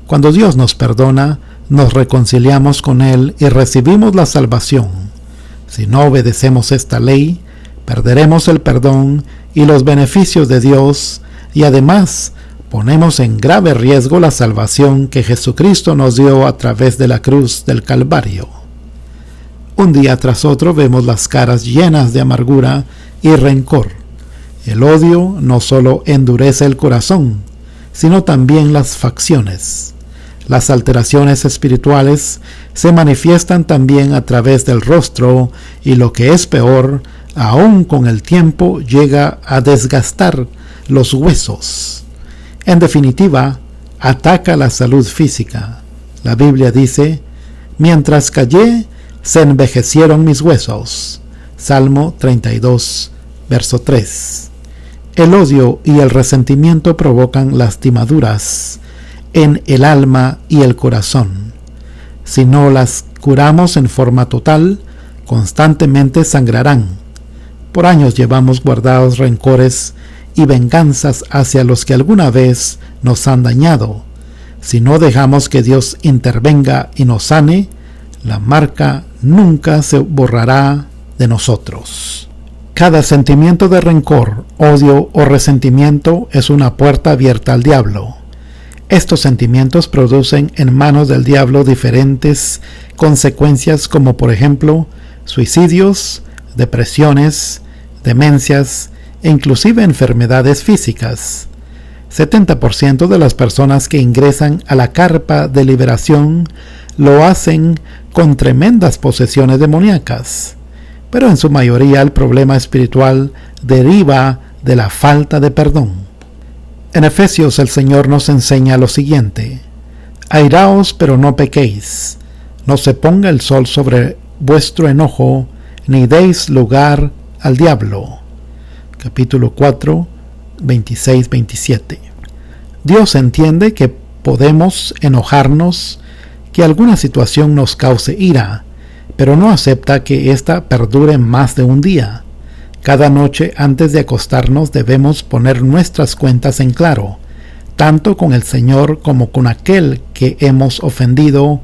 Cuando Dios nos perdona, nos reconciliamos con Él y recibimos la salvación. Si no obedecemos esta ley, perderemos el perdón y los beneficios de Dios, y además ponemos en grave riesgo la salvación que Jesucristo nos dio a través de la cruz del Calvario. Un día tras otro vemos las caras llenas de amargura y rencor. El odio no solo endurece el corazón, sino también las facciones. Las alteraciones espirituales se manifiestan también a través del rostro y, lo que es peor, aún con el tiempo llega a desgastar los huesos. En definitiva, ataca la salud física. La Biblia dice: mientras callé, se envejecieron mis huesos. Salmo 32, verso 3. El odio y el resentimiento provocan lastimaduras en el alma y el corazón. Si no las curamos en forma total, constantemente sangrarán. Por años llevamos guardados rencores y venganzas hacia los que alguna vez nos han dañado. Si no dejamos que Dios intervenga y nos sane, la marca nunca se borrará de nosotros. Cada sentimiento de rencor, odio o resentimiento es una puerta abierta al diablo. Estos sentimientos producen en manos del diablo diferentes consecuencias, como por ejemplo suicidios, depresiones, demencias e inclusive enfermedades físicas. 70% de las personas que ingresan a la carpa de liberación lo hacen con tremendas posesiones demoníacas, pero en su mayoría el problema espiritual deriva de la falta de perdón. En Efesios el Señor nos enseña lo siguiente: airaos, pero no pequéis, no se ponga el sol sobre vuestro enojo, ni deis lugar al diablo. Capítulo 4, 26-27. Dios entiende que podemos enojarnos, que alguna situación nos cause ira, pero no acepta que ésta perdure más de un día. Cada noche antes de acostarnos debemos poner nuestras cuentas en claro, tanto con el Señor como con aquel que hemos ofendido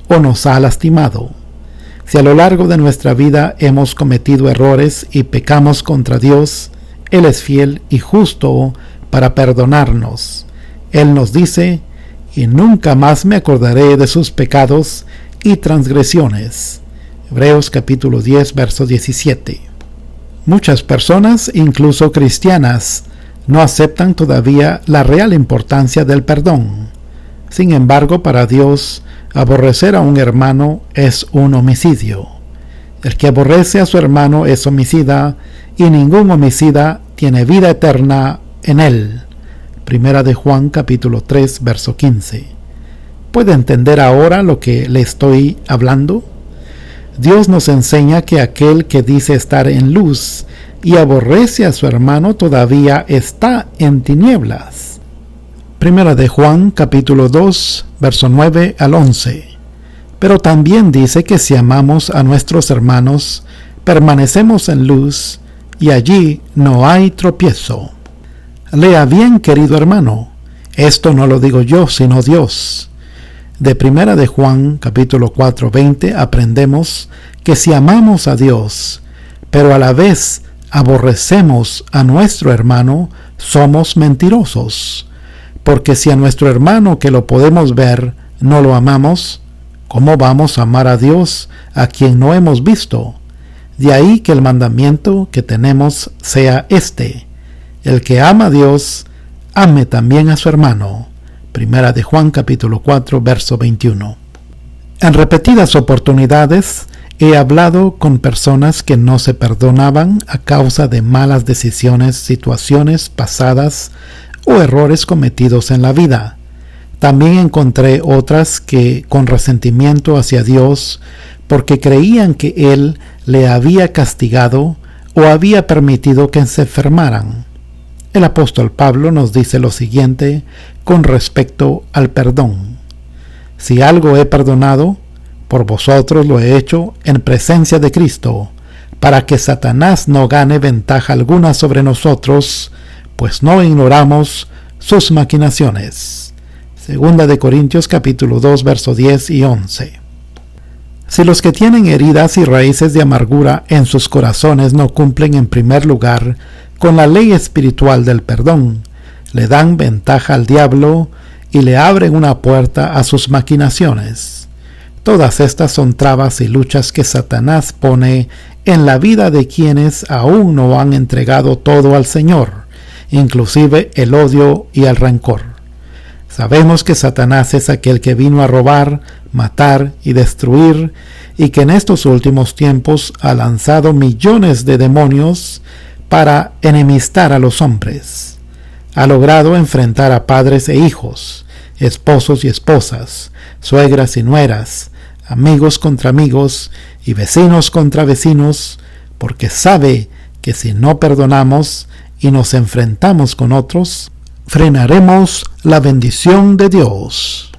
o nos ha lastimado. Si a lo largo de nuestra vida hemos cometido errores y pecamos contra Dios, Él es fiel y justo para perdonarnos. Él nos dice: y nunca más me acordaré de sus pecados y transgresiones. Hebreos capítulo 10, verso 17. Muchas personas, incluso cristianas, no aceptan todavía la real importancia del perdón. Sin embargo, para Dios, aborrecer a un hermano es un homicidio. El que aborrece a su hermano es homicida, y ningún homicida tiene vida eterna en él. Primera de Juan capítulo 3, verso 15. ¿Puede entender ahora lo que le estoy hablando? Dios nos enseña que aquel que dice estar en luz y aborrece a su hermano todavía está en tinieblas. Primera de Juan capítulo 2, verso 9 al 11. Pero también dice que si amamos a nuestros hermanos, permanecemos en luz, y allí no hay tropiezo. Lea bien, querido hermano, esto no lo digo yo, sino Dios. De Primera de Juan, capítulo 4, 20, aprendemos que si amamos a Dios, pero a la vez aborrecemos a nuestro hermano, somos mentirosos. Porque si a nuestro hermano que lo podemos ver no lo amamos, ¿cómo vamos a amar a Dios a quien no hemos visto? De ahí que el mandamiento que tenemos sea este: el que ama a Dios, ame también a su hermano. Primera de Juan capítulo 4, verso 21. En repetidas oportunidades he hablado con personas que no se perdonaban a causa de malas decisiones, situaciones pasadas o errores cometidos en la vida. También encontré otras que con resentimiento hacia Dios porque creían que Él le había castigado o había permitido que se enfermaran. El apóstol Pablo nos dice lo siguiente con respecto al perdón: si algo he perdonado, por vosotros lo he hecho en presencia de Cristo, para que Satanás no gane ventaja alguna sobre nosotros, pues no ignoramos sus maquinaciones. Segunda de Corintios capítulo 2, versos 10 y 11. Si los que tienen heridas y raíces de amargura en sus corazones no cumplen en primer lugar con la ley espiritual del perdón, le dan ventaja al diablo y le abren una puerta a sus maquinaciones. Todas estas son trabas y luchas que Satanás pone en la vida de quienes aún no han entregado todo al Señor, inclusive el odio y el rencor. Sabemos que Satanás es aquel que vino a robar, matar y destruir, y que en estos últimos tiempos ha lanzado millones de demonios para enemistar a los hombres. Ha logrado enfrentar a padres e hijos, esposos y esposas, suegras y nueras, amigos contra amigos y vecinos contra vecinos, porque sabe que si no perdonamos y nos enfrentamos con otros, frenaremos la bendición de Dios.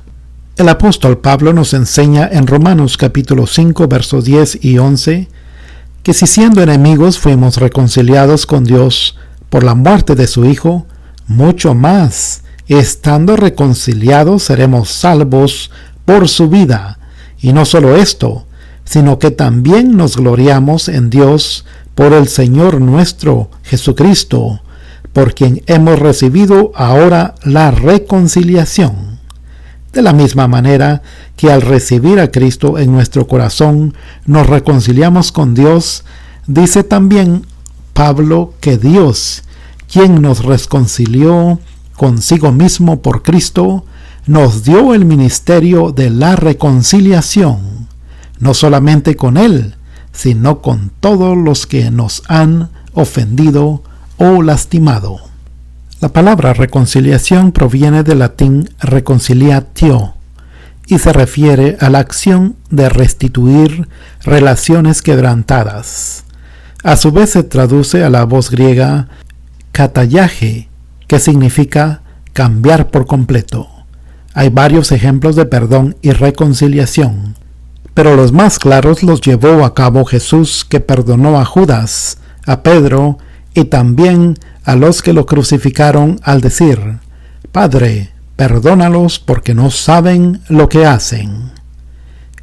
El apóstol Pablo nos enseña en Romanos capítulo 5, versos 10 y 11, que si siendo enemigos fuimos reconciliados con Dios por la muerte de su Hijo, mucho más, estando reconciliados, seremos salvos por su vida. Y no solo esto, sino que también nos gloriamos en Dios por el Señor nuestro Jesucristo, por quien hemos recibido ahora la reconciliación. De la misma manera que al recibir a Cristo en nuestro corazón nos reconciliamos con Dios, dice también Pablo que Dios, quien nos reconcilió consigo mismo por Cristo, nos dio el ministerio de la reconciliación, no solamente con Él, sino con todos los que nos han ofendido o lastimado. La palabra reconciliación proviene del latín reconciliatio y se refiere a la acción de restituir relaciones quebrantadas. A su vez se traduce a la voz griega katallage, que significa cambiar por completo. Hay varios ejemplos de perdón y reconciliación, pero los más claros los llevó a cabo Jesús, que perdonó a Judas, a Pedro y también a los que lo crucificaron al decir: Padre, perdónalos porque no saben lo que hacen.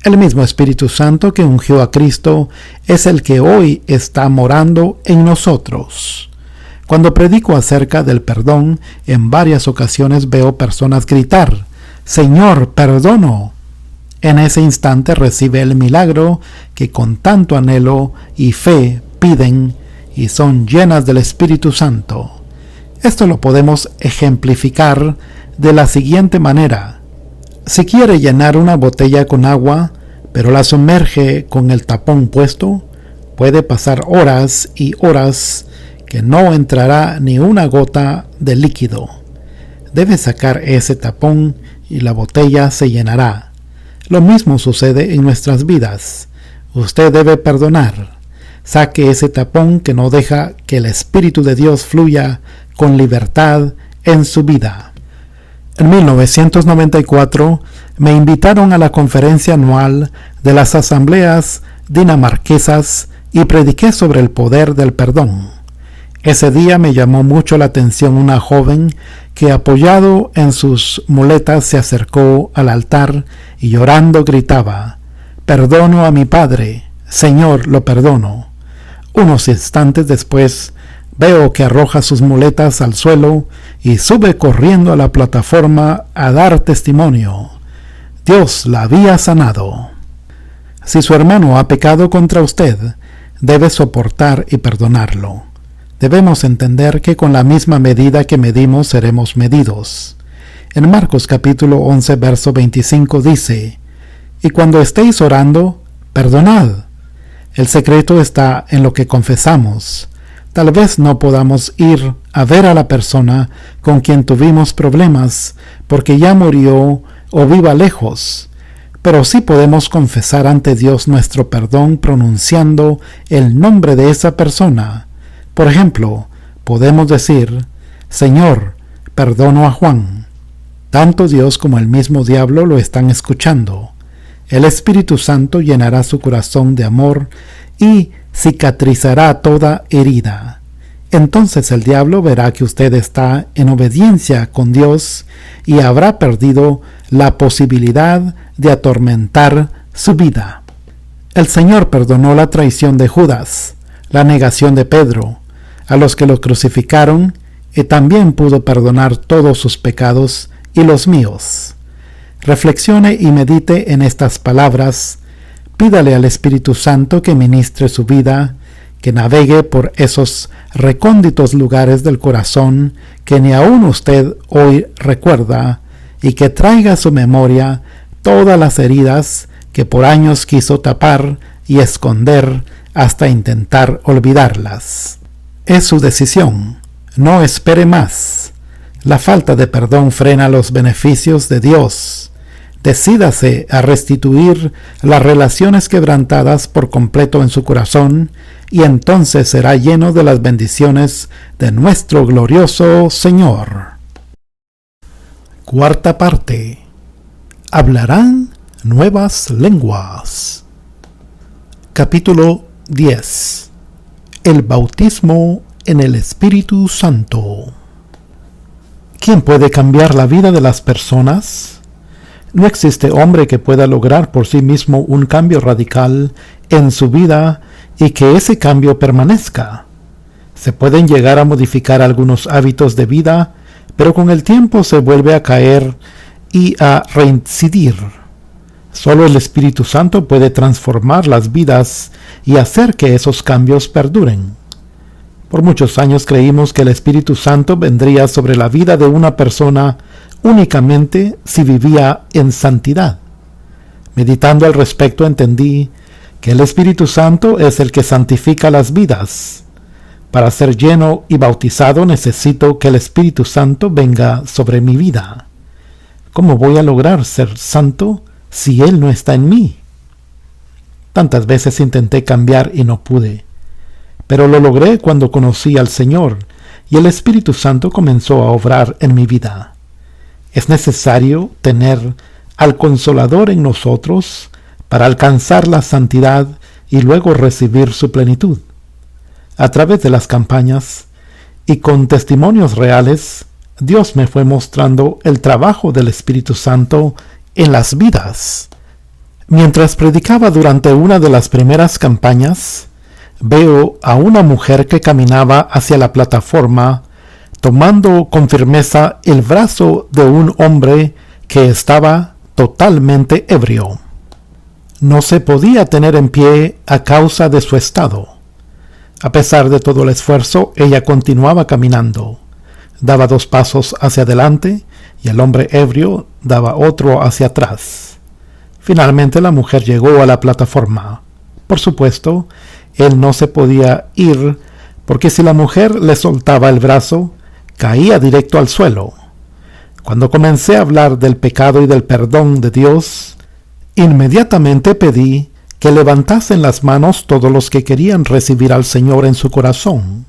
El mismo Espíritu Santo que ungió a Cristo es el que hoy está morando en nosotros. Cuando predico acerca del perdón, en varias ocasiones veo personas gritar: Señor, perdono. En ese instante recibe el milagro que con tanto anhelo y fe piden y son llenas del Espíritu Santo. Esto lo podemos ejemplificar de la siguiente manera. Si quiere llenar una botella con agua, pero la sumerge con el tapón puesto, puede pasar horas y horas que no entrará ni una gota de líquido. Debe sacar ese tapón y la botella se llenará. Lo mismo sucede en nuestras vidas. Usted debe perdonar. Saque ese tapón que no deja que el Espíritu de Dios fluya con libertad en su vida. En 1994 me invitaron a la conferencia anual de las asambleas dinamarquesas y prediqué sobre el poder del perdón. Ese día me llamó mucho la atención una joven que, apoyado en sus muletas, se acercó al altar y llorando gritaba: «Perdono a mi padre, Señor, lo perdono». Unos instantes después veo que arroja sus muletas al suelo y sube corriendo a la plataforma a dar testimonio. Dios la había sanado. Si su hermano ha pecado contra usted, debe soportar y perdonarlo. Debemos entender que con la misma medida que medimos seremos medidos. En Marcos capítulo 11, verso 25 dice: «Y cuando estéis orando, perdonad». El secreto está en lo que confesamos. Tal vez no podamos ir a ver a la persona con quien tuvimos problemas porque ya murió o viva lejos, pero sí podemos confesar ante Dios nuestro perdón pronunciando el nombre de esa persona. Por ejemplo, podemos decir: «Señor, perdono a Juan». Tanto Dios como el mismo diablo lo están escuchando. El Espíritu Santo llenará su corazón de amor y cicatrizará toda herida. Entonces el diablo verá que usted está en obediencia con Dios y habrá perdido la posibilidad de atormentar su vida. El Señor perdonó la traición de Judas, la negación de Pedro, a los que lo crucificaron, y también pudo perdonar todos sus pecados y los míos. Reflexione y medite en estas palabras. Pídale al Espíritu Santo que ministre su vida, que navegue por esos recónditos lugares del corazón que ni aún usted hoy recuerda, y que traiga a su memoria todas las heridas que por años quiso tapar y esconder hasta intentar olvidarlas. Es su decisión. No espere más. La falta de perdón frena los beneficios de Dios. Decídase a restituir las relaciones quebrantadas por completo en su corazón, y entonces será lleno de las bendiciones de nuestro glorioso Señor. Cuarta parte. Hablarán nuevas lenguas. Capítulo 10. El bautismo en el Espíritu Santo. ¿Quién puede cambiar la vida de las personas? No existe hombre que pueda lograr por sí mismo un cambio radical en su vida y que ese cambio permanezca. Se pueden llegar a modificar algunos hábitos de vida, pero con el tiempo se vuelve a caer y a reincidir. Solo el Espíritu Santo puede transformar las vidas y hacer que esos cambios perduren. Por muchos años creímos que el Espíritu Santo vendría sobre la vida de una persona únicamente si vivía en santidad. Meditando al respecto entendí que el Espíritu Santo es el que santifica las vidas. Para ser lleno y bautizado necesito que el Espíritu Santo venga sobre mi vida. ¿Cómo voy a lograr ser santo si Él no está en mí? Tantas veces intenté cambiar y no pude, pero lo logré cuando conocí al Señor y el Espíritu Santo comenzó a obrar en mi vida. Es necesario tener al Consolador en nosotros para alcanzar la santidad y luego recibir su plenitud. A través de las campañas y con testimonios reales, Dios me fue mostrando el trabajo del Espíritu Santo en las vidas. Mientras predicaba durante una de las primeras campañas, veo a una mujer que caminaba hacia la plataforma, tomando con firmeza el brazo de un hombre que estaba totalmente ebrio. No se podía tener en pie a causa de su estado. A pesar de todo el esfuerzo, ella continuaba caminando. Daba 2 pasos hacia adelante y el hombre ebrio daba otro hacia atrás. Finalmente la mujer llegó a la plataforma. Por supuesto, él no se podía ir porque si la mujer le soltaba el brazo, caía directo al suelo. Cuando comencé a hablar del pecado y del perdón de Dios, inmediatamente pedí que levantasen las manos todos los que querían recibir al Señor en su corazón.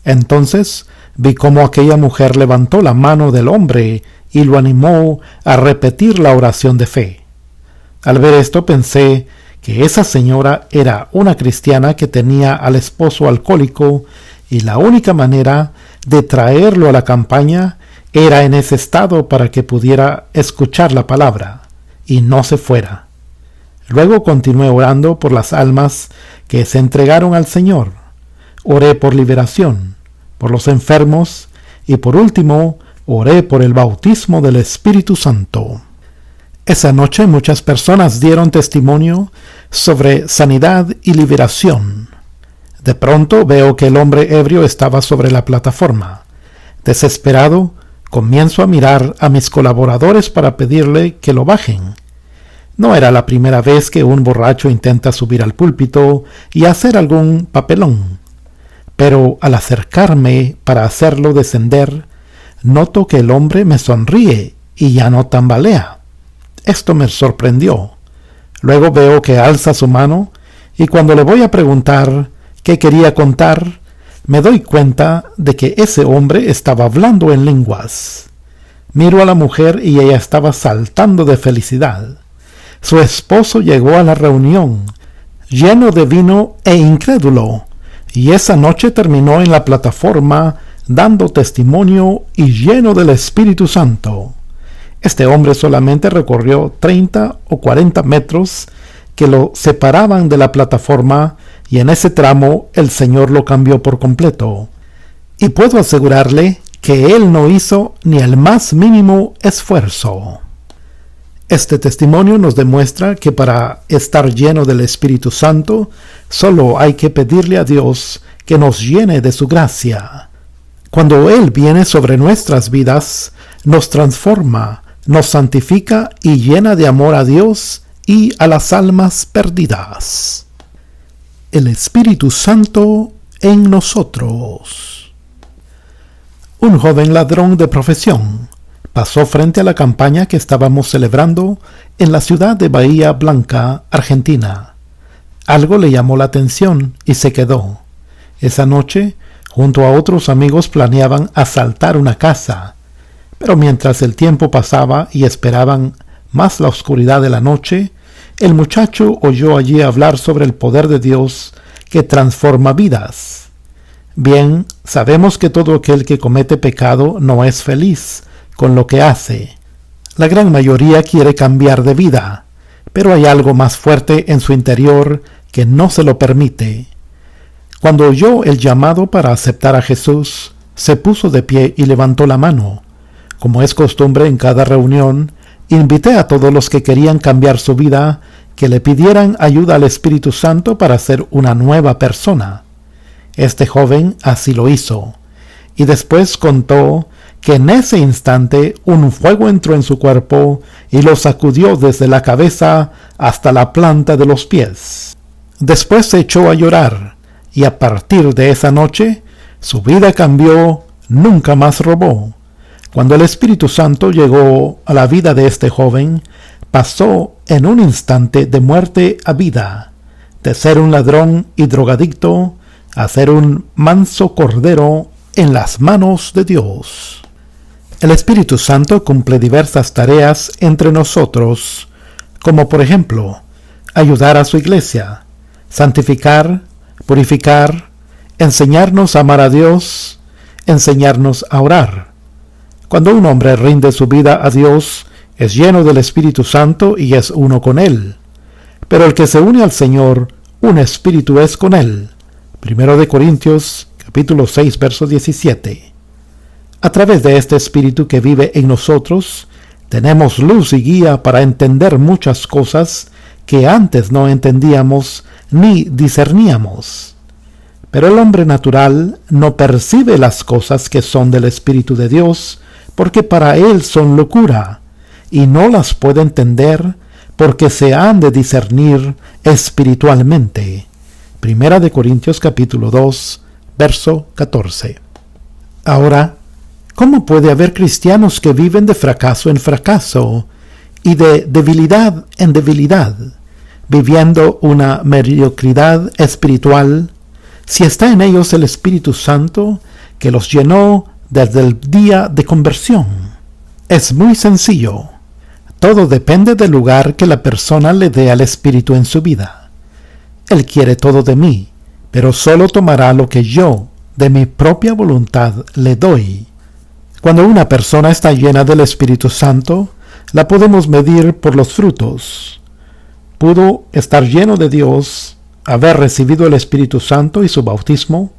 Entonces vi cómo aquella mujer levantó la mano del hombre y lo animó a repetir la oración de fe. Al ver esto pensé que esa señora era una cristiana que tenía al esposo alcohólico y la única manera de traerlo a la campaña era en ese estado para que pudiera escuchar la palabra y no se fuera. Luego continué orando por las almas que se entregaron al Señor. Oré por liberación, por los enfermos y por último oré por el bautismo del Espíritu Santo. Esa noche muchas personas dieron testimonio sobre sanidad y liberación. De pronto veo que el hombre ebrio estaba sobre la plataforma. Desesperado, comienzo a mirar a mis colaboradores para pedirle que lo bajen. No era la primera vez que un borracho intenta subir al púlpito y hacer algún papelón. Pero al acercarme para hacerlo descender, noto que el hombre me sonríe y ya no tambalea. Esto me sorprendió. Luego veo que alza su mano y cuando le voy a preguntar qué quería contar, me doy cuenta de que ese hombre estaba hablando en lenguas. Miro a la mujer y ella estaba saltando de felicidad. Su esposo llegó a la reunión, lleno de vino e incrédulo, y esa noche terminó en la plataforma dando testimonio y lleno del Espíritu Santo. Este hombre solamente recorrió 30 o 40 metros que lo separaban de la plataforma y en ese tramo el Señor lo cambió por completo. Y puedo asegurarle que él no hizo ni el más mínimo esfuerzo. Este testimonio nos demuestra que para estar lleno del Espíritu Santo, solo hay que pedirle a Dios que nos llene de su gracia. Cuando Él viene sobre nuestras vidas, nos transforma, nos santifica y llena de amor a Dios y a las almas perdidas. El Espíritu Santo en nosotros. Un joven ladrón de profesión pasó frente a la campaña que estábamos celebrando en la ciudad de Bahía Blanca, Argentina. Algo le llamó la atención y se quedó. Esa noche, junto a otros amigos, planeaban asaltar una casa, pero mientras el tiempo pasaba y esperaban más la oscuridad de la noche, el muchacho oyó allí hablar sobre el poder de Dios que transforma vidas. Bien, sabemos que todo aquel que comete pecado no es feliz con lo que hace. La gran mayoría quiere cambiar de vida, pero hay algo más fuerte en su interior que no se lo permite. Cuando oyó el llamado para aceptar a Jesús, se puso de pie y levantó la mano. Como es costumbre en cada reunión, invité a todos los que querían cambiar su vida que le pidieran ayuda al Espíritu Santo para ser una nueva persona. Este joven así lo hizo, y después contó que en ese instante un fuego entró en su cuerpo y lo sacudió desde la cabeza hasta la planta de los pies. Después se echó a llorar, y a partir de esa noche su vida cambió, nunca más robó. Cuando el Espíritu Santo llegó a la vida de este joven, pasó en un instante de muerte a vida, de ser un ladrón y drogadicto a ser un manso cordero en las manos de Dios. El Espíritu Santo cumple diversas tareas entre nosotros, como por ejemplo, ayudar a su iglesia, santificar, purificar, enseñarnos a amar a Dios, enseñarnos a orar. Cuando un hombre rinde su vida a Dios, es lleno del Espíritu Santo y es uno con Él. Pero el que se une al Señor, un espíritu es con Él. 1 Corintios capítulo 6, verso 17. A través de este Espíritu que vive en nosotros, tenemos luz y guía para entender muchas cosas que antes no entendíamos ni discerníamos. Pero el hombre natural no percibe las cosas que son del Espíritu de Dios, porque para él son locura, y no las puede entender porque se han de discernir espiritualmente. 1 Corintios capítulo 2, verso 14. Ahora, ¿cómo puede haber cristianos que viven de fracaso en fracaso y de debilidad en debilidad, viviendo una mediocridad espiritual, si está en ellos el Espíritu Santo que los llenó desde el día de conversión? Es muy sencillo. Todo depende del lugar que la persona le dé al Espíritu en su vida. Él quiere todo de mí, pero solo tomará lo que yo, de mi propia voluntad, le doy. Cuando una persona está llena del Espíritu Santo, la podemos medir por los frutos. Pudo estar lleno de Dios, haber recibido el Espíritu Santo y su bautismo,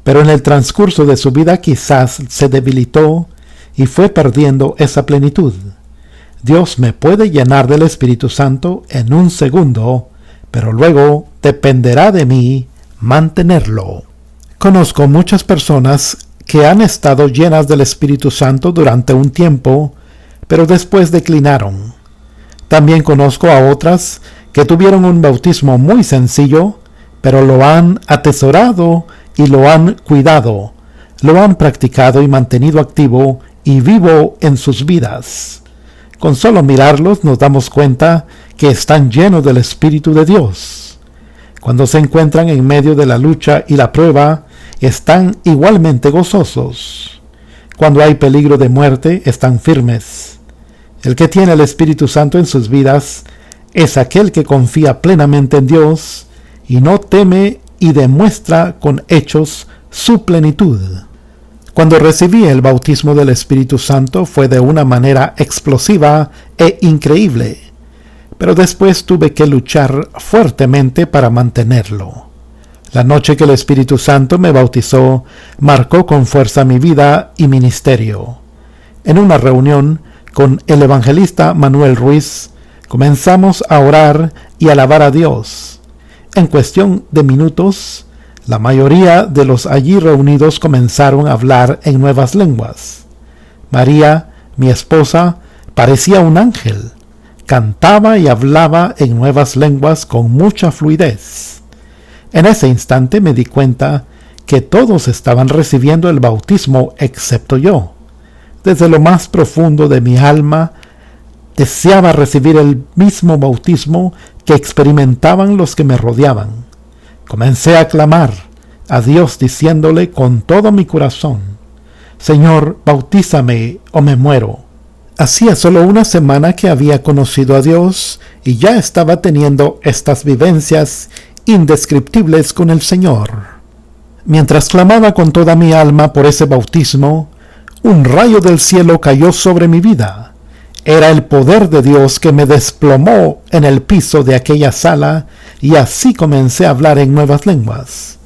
pero en el transcurso de su vida quizás se debilitó y fue perdiendo esa plenitud. Dios me puede llenar del Espíritu Santo en un segundo, pero luego dependerá de mí mantenerlo. Conozco muchas personas que han estado llenas del Espíritu Santo durante un tiempo, pero después declinaron. También conozco a otras que tuvieron un bautismo muy sencillo, pero lo han atesorado y lo han cuidado, lo han practicado y mantenido activo y vivo en sus vidas. Con solo mirarlos nos damos cuenta que están llenos del Espíritu de Dios. Cuando se encuentran en medio de la lucha y la prueba, están igualmente gozosos. Cuando hay peligro de muerte, están firmes. El que tiene el Espíritu Santo en sus vidas es aquel que confía plenamente en Dios y no teme y demuestra con hechos su plenitud. Cuando recibí el bautismo del Espíritu Santo fue de una manera explosiva e increíble, pero después tuve que luchar fuertemente para mantenerlo. La noche que el Espíritu Santo me bautizó marcó con fuerza mi vida y ministerio. En una reunión con el evangelista Manuel Ruiz, comenzamos a orar y alabar a Dios. En cuestión de minutos, la mayoría de los allí reunidos comenzaron a hablar en nuevas lenguas. María, mi esposa, parecía un ángel. Cantaba y hablaba en nuevas lenguas con mucha fluidez. En ese instante me di cuenta que todos estaban recibiendo el bautismo excepto yo. Desde lo más profundo de mi alma deseaba recibir el mismo bautismo que experimentaban los que me rodeaban. Comencé a clamar a Dios diciéndole con todo mi corazón: Señor, bautízame o me muero. Hacía solo una semana que había conocido a Dios y ya estaba teniendo estas vivencias indescriptibles con el Señor. Mientras clamaba con toda mi alma por ese bautismo, un rayo del cielo cayó sobre mi vida. Era el poder de Dios que me desplomó en el piso de aquella sala y así comencé a hablar en nuevas lenguas.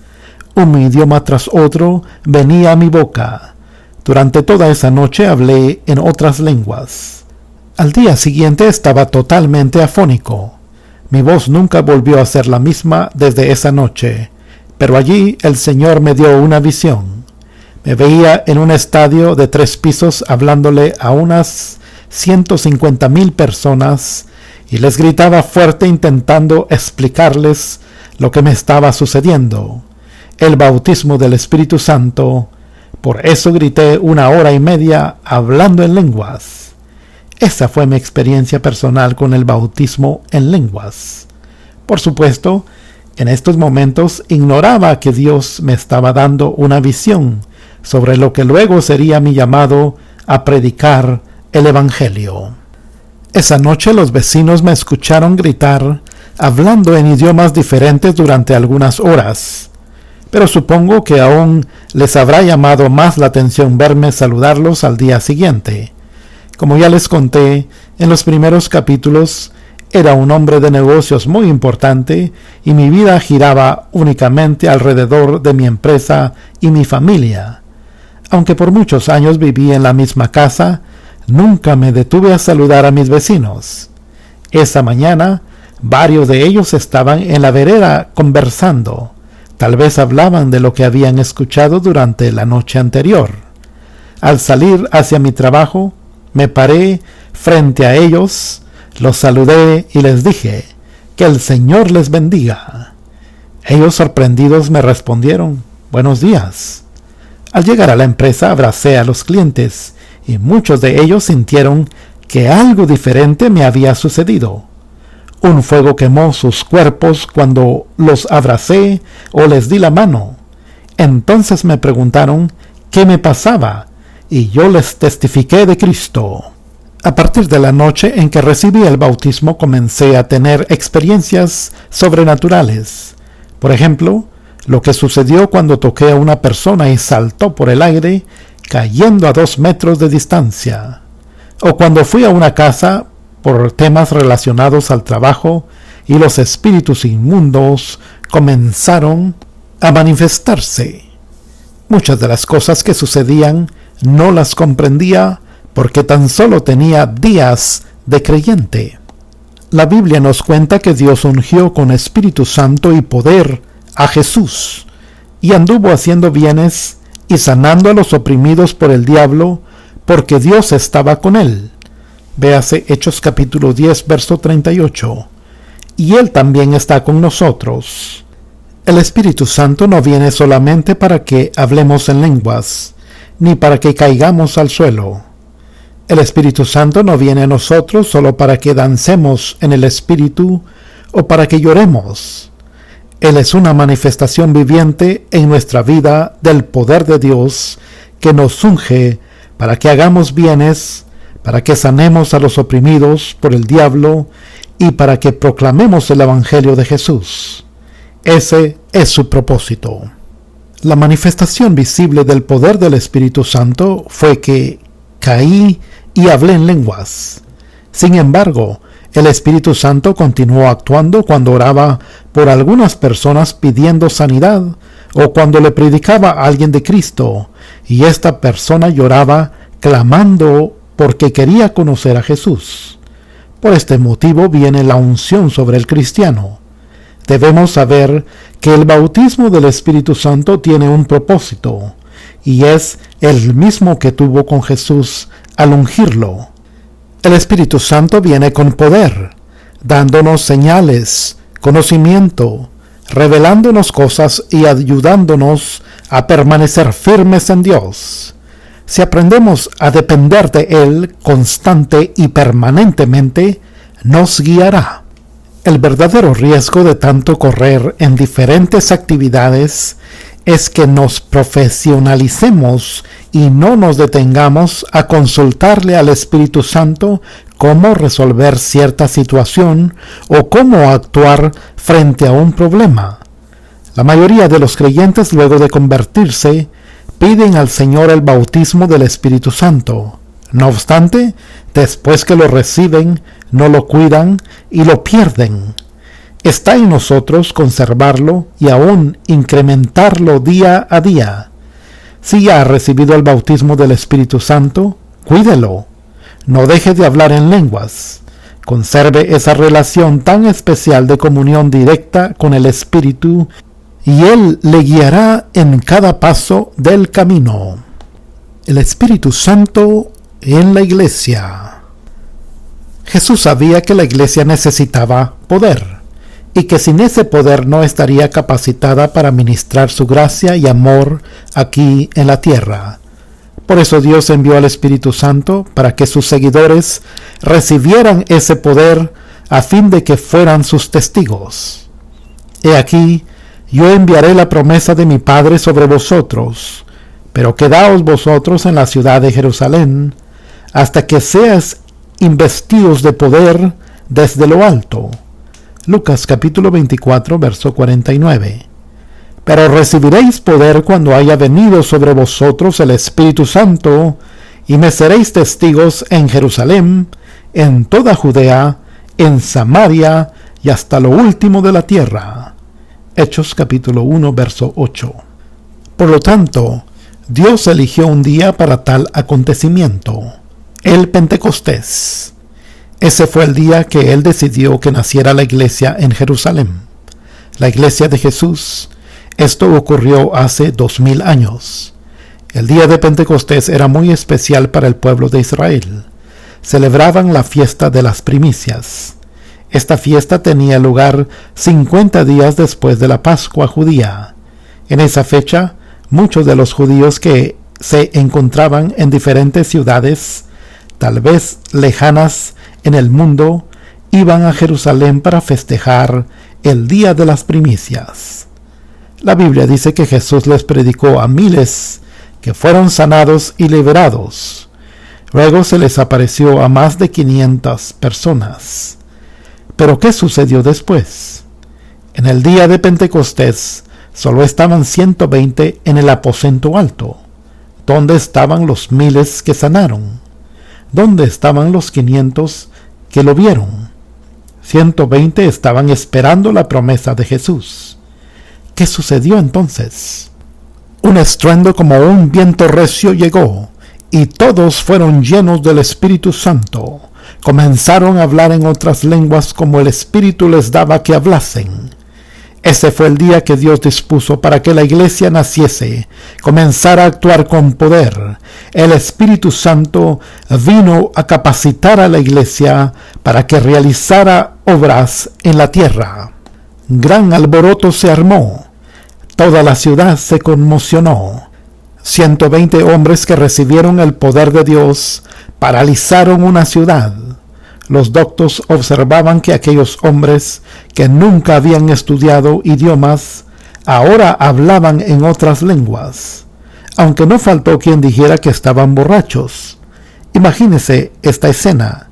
Un idioma tras otro venía a mi boca. Durante toda esa noche hablé en otras lenguas. Al día siguiente estaba totalmente afónico. Mi voz nunca volvió a ser la misma desde esa noche, pero allí el Señor me dio una visión. Me veía en un estadio de 3 pisos hablándole a unas 150,000 personas y les gritaba fuerte intentando explicarles lo que me estaba sucediendo, el bautismo del Espíritu Santo. Por eso grité 1 hora y media hablando en lenguas. Esa fue mi experiencia personal con el bautismo en lenguas. Por supuesto, en estos momentos ignoraba que Dios me estaba dando una visión sobre lo que luego sería mi llamado a predicar el Evangelio. Esa noche los vecinos me escucharon gritar, hablando en idiomas diferentes durante algunas horas. Pero supongo que aún les habrá llamado más la atención verme saludarlos al día siguiente. Como ya les conté, en los primeros capítulos, era un hombre de negocios muy importante y mi vida giraba únicamente alrededor de mi empresa y mi familia. Aunque por muchos años viví en la misma casa, nunca me detuve a saludar a mis vecinos. Esa mañana, varios de ellos estaban en la vereda conversando. Tal vez hablaban de lo que habían escuchado durante la noche anterior. Al salir hacia mi trabajo, me paré frente a ellos, los saludé y les dije: que el Señor les bendiga. Ellos, sorprendidos, me respondieron: buenos días. Al llegar a la empresa abracé a los clientes y muchos de ellos sintieron que algo diferente me había sucedido. Un fuego quemó sus cuerpos cuando los abracé o les di la mano. Entonces me preguntaron qué me pasaba y yo les testifiqué de Cristo. A partir de la noche en que recibí el bautismo comencé a tener experiencias sobrenaturales. Por ejemplo, lo que sucedió cuando toqué a una persona y saltó por el aire, cayendo a 2 metros de distancia. O cuando fui a una casa por temas relacionados al trabajo y los espíritus inmundos comenzaron a manifestarse. Muchas de las cosas que sucedían no las comprendía porque tan solo tenía días de creyente. La Biblia nos cuenta que Dios ungió con Espíritu Santo y poder a Jesús y anduvo haciendo bienes y sanando a los oprimidos por el diablo, porque Dios estaba con él. Véase Hechos capítulo 10, verso 38. Y Él también está con nosotros. El Espíritu Santo no viene solamente para que hablemos en lenguas, ni para que caigamos al suelo. El Espíritu Santo no viene a nosotros solo para que dancemos en el Espíritu o para que lloremos. Él es una manifestación viviente en nuestra vida del poder de Dios que nos unge para que hagamos bienes, para que sanemos a los oprimidos por el diablo y para que proclamemos el Evangelio de Jesús. Ese es su propósito. La manifestación visible del poder del Espíritu Santo fue que caí y hablé en lenguas. Sin embargo, el Espíritu Santo continuó actuando cuando oraba por algunas personas pidiendo sanidad o cuando le predicaba a alguien de Cristo y esta persona lloraba clamando porque quería conocer a Jesús. Por este motivo viene la unción sobre el cristiano. Debemos saber que el bautismo del Espíritu Santo tiene un propósito, y es el mismo que tuvo con Jesús al ungirlo. El Espíritu Santo viene con poder, dándonos señales, conocimiento, revelándonos cosas y ayudándonos a permanecer firmes en Dios. Si aprendemos a depender de Él constante y permanentemente, nos guiará. El verdadero riesgo de tanto correr en diferentes actividades es que nos profesionalicemos y no nos detengamos a consultarle al Espíritu Santo cómo resolver cierta situación o cómo actuar frente a un problema. La mayoría de los creyentes, luego de convertirse, piden al Señor el bautismo del Espíritu Santo. No obstante, después que lo reciben, no lo cuidan y lo pierden. Está en nosotros conservarlo y aún incrementarlo día a día. Si ya ha recibido el bautismo del Espíritu Santo, cuídelo. No deje de hablar en lenguas. Conserve esa relación tan especial de comunión directa con el Espíritu y Él le guiará en cada paso del camino. El Espíritu Santo en la iglesia. Jesús sabía que la iglesia necesitaba poder y que sin ese poder no estaría capacitada para ministrar su gracia y amor aquí en la tierra. Por eso Dios envió al Espíritu Santo para que sus seguidores recibieran ese poder a fin de que fueran sus testigos. He aquí, yo enviaré la promesa de mi Padre sobre vosotros, pero quedaos vosotros en la ciudad de Jerusalén, hasta que seas investidos de poder desde lo alto. Lucas capítulo 24, verso 49. Pero recibiréis poder cuando haya venido sobre vosotros el Espíritu Santo, y me seréis testigos en Jerusalén, en toda Judea, en Samaria y hasta lo último de la tierra. Hechos capítulo 1, verso 8. Por lo tanto, Dios eligió un día para tal acontecimiento, el Pentecostés. Ese fue el día que Él decidió que naciera la iglesia en Jerusalén, la iglesia de Jesús. Esto ocurrió hace 2000 años. El día de Pentecostés era muy especial para el pueblo de Israel. Celebraban la fiesta de las primicias. Esta fiesta tenía lugar 50 días después de la Pascua judía. En esa fecha, muchos de los judíos que se encontraban en diferentes ciudades, tal vez lejanas en el mundo, iban a Jerusalén para festejar el día de las primicias. La Biblia dice que Jesús les predicó a miles que fueron sanados y liberados. Luego se les apareció a más de 500 personas. ¿Pero qué sucedió después? En el día de Pentecostés solo estaban 120 en el aposento alto. ¿Dónde estaban los miles que sanaron? ¿Dónde estaban los 500 que lo vieron? 120 estaban esperando la promesa de Jesús. ¿Qué sucedió entonces? Un estruendo como un viento recio llegó, y todos fueron llenos del Espíritu Santo. Comenzaron a hablar en otras lenguas como el Espíritu les daba que hablasen. Ese fue el día que Dios dispuso para que la iglesia naciese, comenzara a actuar con poder. El Espíritu Santo vino a capacitar a la iglesia para que realizara obras en la tierra. Gran alboroto se armó. Toda la ciudad se conmocionó. 120 hombres que recibieron el poder de Dios paralizaron una ciudad. Los doctos observaban que aquellos hombres que nunca habían estudiado idiomas ahora hablaban en otras lenguas, aunque no faltó quien dijera que estaban borrachos. Imagínese esta escena.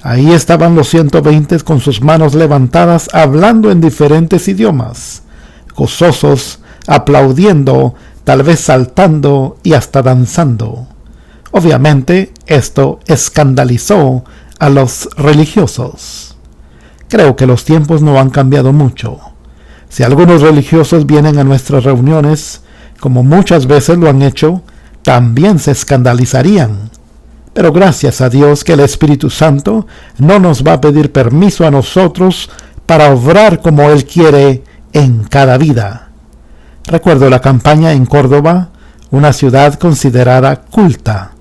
Ahí estaban los 120 con sus manos levantadas hablando en diferentes idiomas, gozosos, aplaudiendo, tal vez saltando y hasta danzando. Obviamente esto escandalizó a los religiosos. Creo que los tiempos no han cambiado mucho. Si algunos religiosos vienen a nuestras reuniones, como muchas veces lo han hecho, también se escandalizarían. Pero gracias a Dios que el Espíritu Santo no nos va a pedir permiso a nosotros para obrar como Él quiere en cada vida. Recuerdo la campaña en Córdoba, una ciudad considerada culta.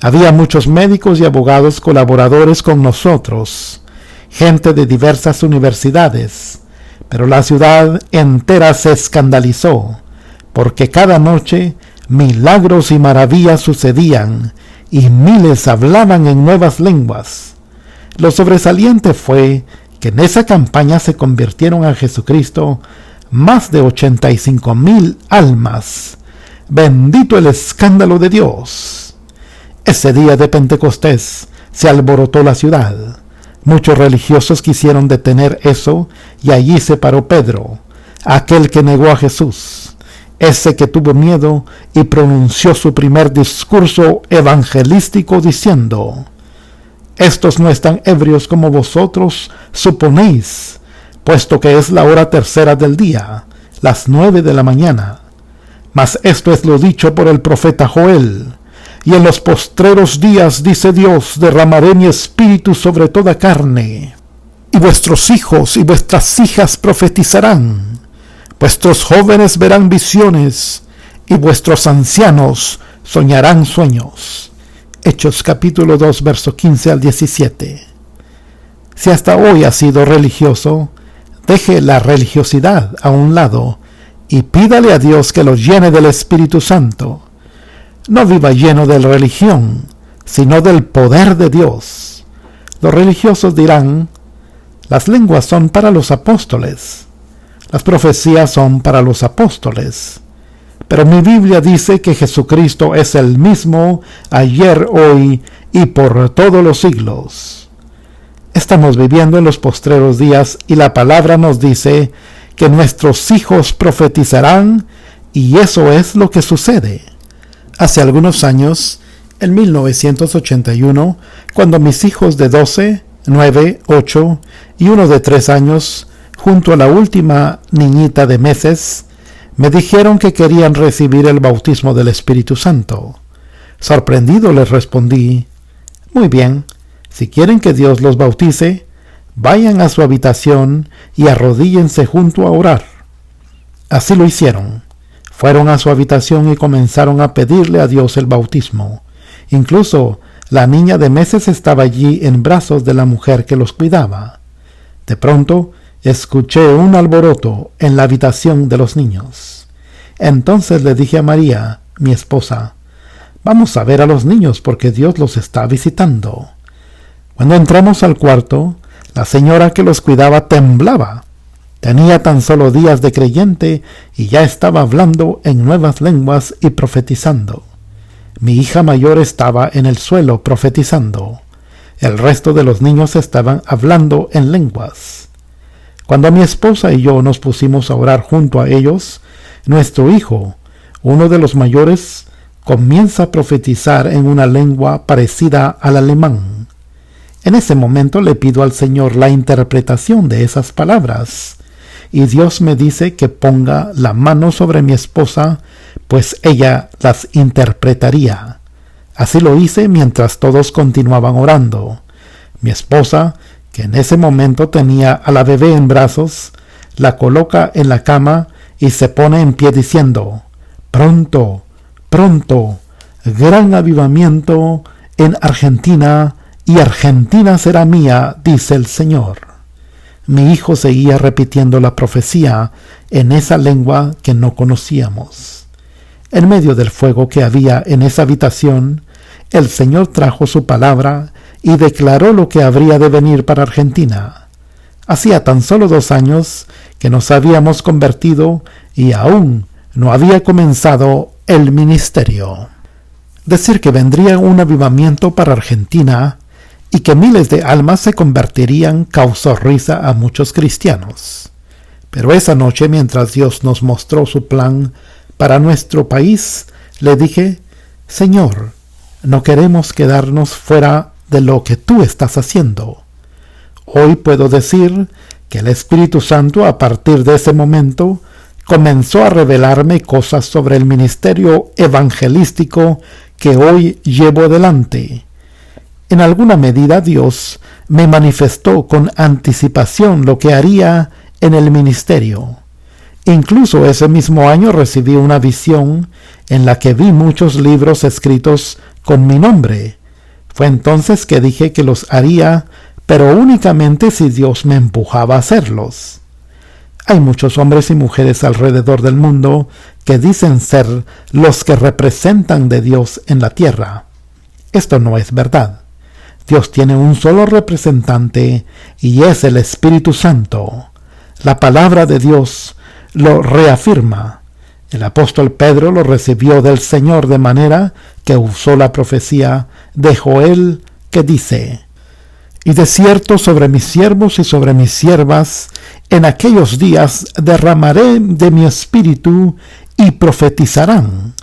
Había muchos médicos y abogados colaboradores con nosotros, gente de diversas universidades, pero la ciudad entera se escandalizó, porque cada noche milagros y maravillas sucedían, y miles hablaban en nuevas lenguas. Lo sobresaliente fue que en esa campaña se convirtieron a Jesucristo más de 85,000 almas. Bendito el escándalo de Dios. Ese día de Pentecostés se alborotó la ciudad. Muchos religiosos quisieron detener eso, y allí se paró Pedro, aquel que negó a Jesús, ese que tuvo miedo y pronunció su primer discurso evangelístico diciendo: estos no están ebrios como vosotros suponéis, puesto que es la hora tercera del día, las 9 de la mañana. Mas esto es lo dicho por el profeta Joel: y en los postreros días, dice Dios, derramaré mi espíritu sobre toda carne, y vuestros hijos y vuestras hijas profetizarán, vuestros jóvenes verán visiones, y vuestros ancianos soñarán sueños. Hechos capítulo 2, verso 15 al 17. Si hasta hoy ha sido religioso, deje la religiosidad a un lado y pídale a Dios que lo llene del Espíritu Santo. No viva lleno de religión, sino del poder de Dios. Los religiosos dirán: las lenguas son para los apóstoles, las profecías son para los apóstoles. Pero mi Biblia dice que Jesucristo es el mismo ayer, hoy y por todos los siglos. Estamos viviendo en los postreros días y la palabra nos dice que nuestros hijos profetizarán, y eso es lo que sucede. Hace algunos años, en 1981, cuando mis hijos de 12, 9, 8 y uno de 3 años, junto a la última niñita de meses, me dijeron que querían recibir el bautismo del Espíritu Santo. Sorprendido les respondí: muy bien, si quieren que Dios los bautice, vayan a su habitación y arrodíllense junto a orar. Así lo hicieron. Fueron a su habitación y comenzaron a pedirle a Dios el bautismo. Incluso la niña de meses estaba allí en brazos de la mujer que los cuidaba. De pronto, escuché un alboroto en la habitación de los niños. Entonces le dije a María, mi esposa: vamos a ver a los niños porque Dios los está visitando. Cuando entramos al cuarto, la señora que los cuidaba temblaba. Tenía tan solo días de creyente y ya estaba hablando en nuevas lenguas y profetizando. Mi hija mayor estaba en el suelo profetizando. El resto de los niños estaban hablando en lenguas. Cuando mi esposa y yo nos pusimos a orar junto a ellos, nuestro hijo, uno de los mayores, comienza a profetizar en una lengua parecida al alemán. En ese momento le pido al Señor la interpretación de esas palabras, y Dios me dice que ponga la mano sobre mi esposa, pues ella las interpretaría. Así lo hice mientras todos continuaban orando. Mi esposa, que en ese momento tenía a la bebé en brazos, la coloca en la cama y se pone en pie diciendo: pronto, pronto, gran avivamiento en Argentina, y Argentina será mía, dice el Señor. Mi hijo seguía repitiendo la profecía en esa lengua que no conocíamos. En medio del fuego que había en esa habitación, el Señor trajo su palabra y declaró lo que habría de venir para Argentina. Hacía tan solo 2 años que nos habíamos convertido y aún no había comenzado el ministerio. Decir que vendría un avivamiento para Argentina y que miles de almas se convertirían causó risa a muchos cristianos. Pero esa noche, mientras Dios nos mostró su plan para nuestro país, le dije: Señor, no queremos quedarnos fuera de lo que tú estás haciendo. Hoy puedo decir que el Espíritu Santo, a partir de ese momento, comenzó a revelarme cosas sobre el ministerio evangelístico que hoy llevo adelante. En alguna medida Dios me manifestó con anticipación lo que haría en el ministerio. Incluso ese mismo año recibí una visión en la que vi muchos libros escritos con mi nombre. Fue entonces que dije que los haría, pero únicamente si Dios me empujaba a hacerlos. Hay muchos hombres y mujeres alrededor del mundo que dicen ser los que representan de Dios en la tierra. Esto no es verdad. Dios tiene un solo representante y es el Espíritu Santo. La palabra de Dios lo reafirma. El apóstol Pedro lo recibió del Señor de manera que usó la profecía de Joel que dice: y de cierto sobre mis siervos y sobre mis siervas en aquellos días derramaré de mi espíritu y profetizarán.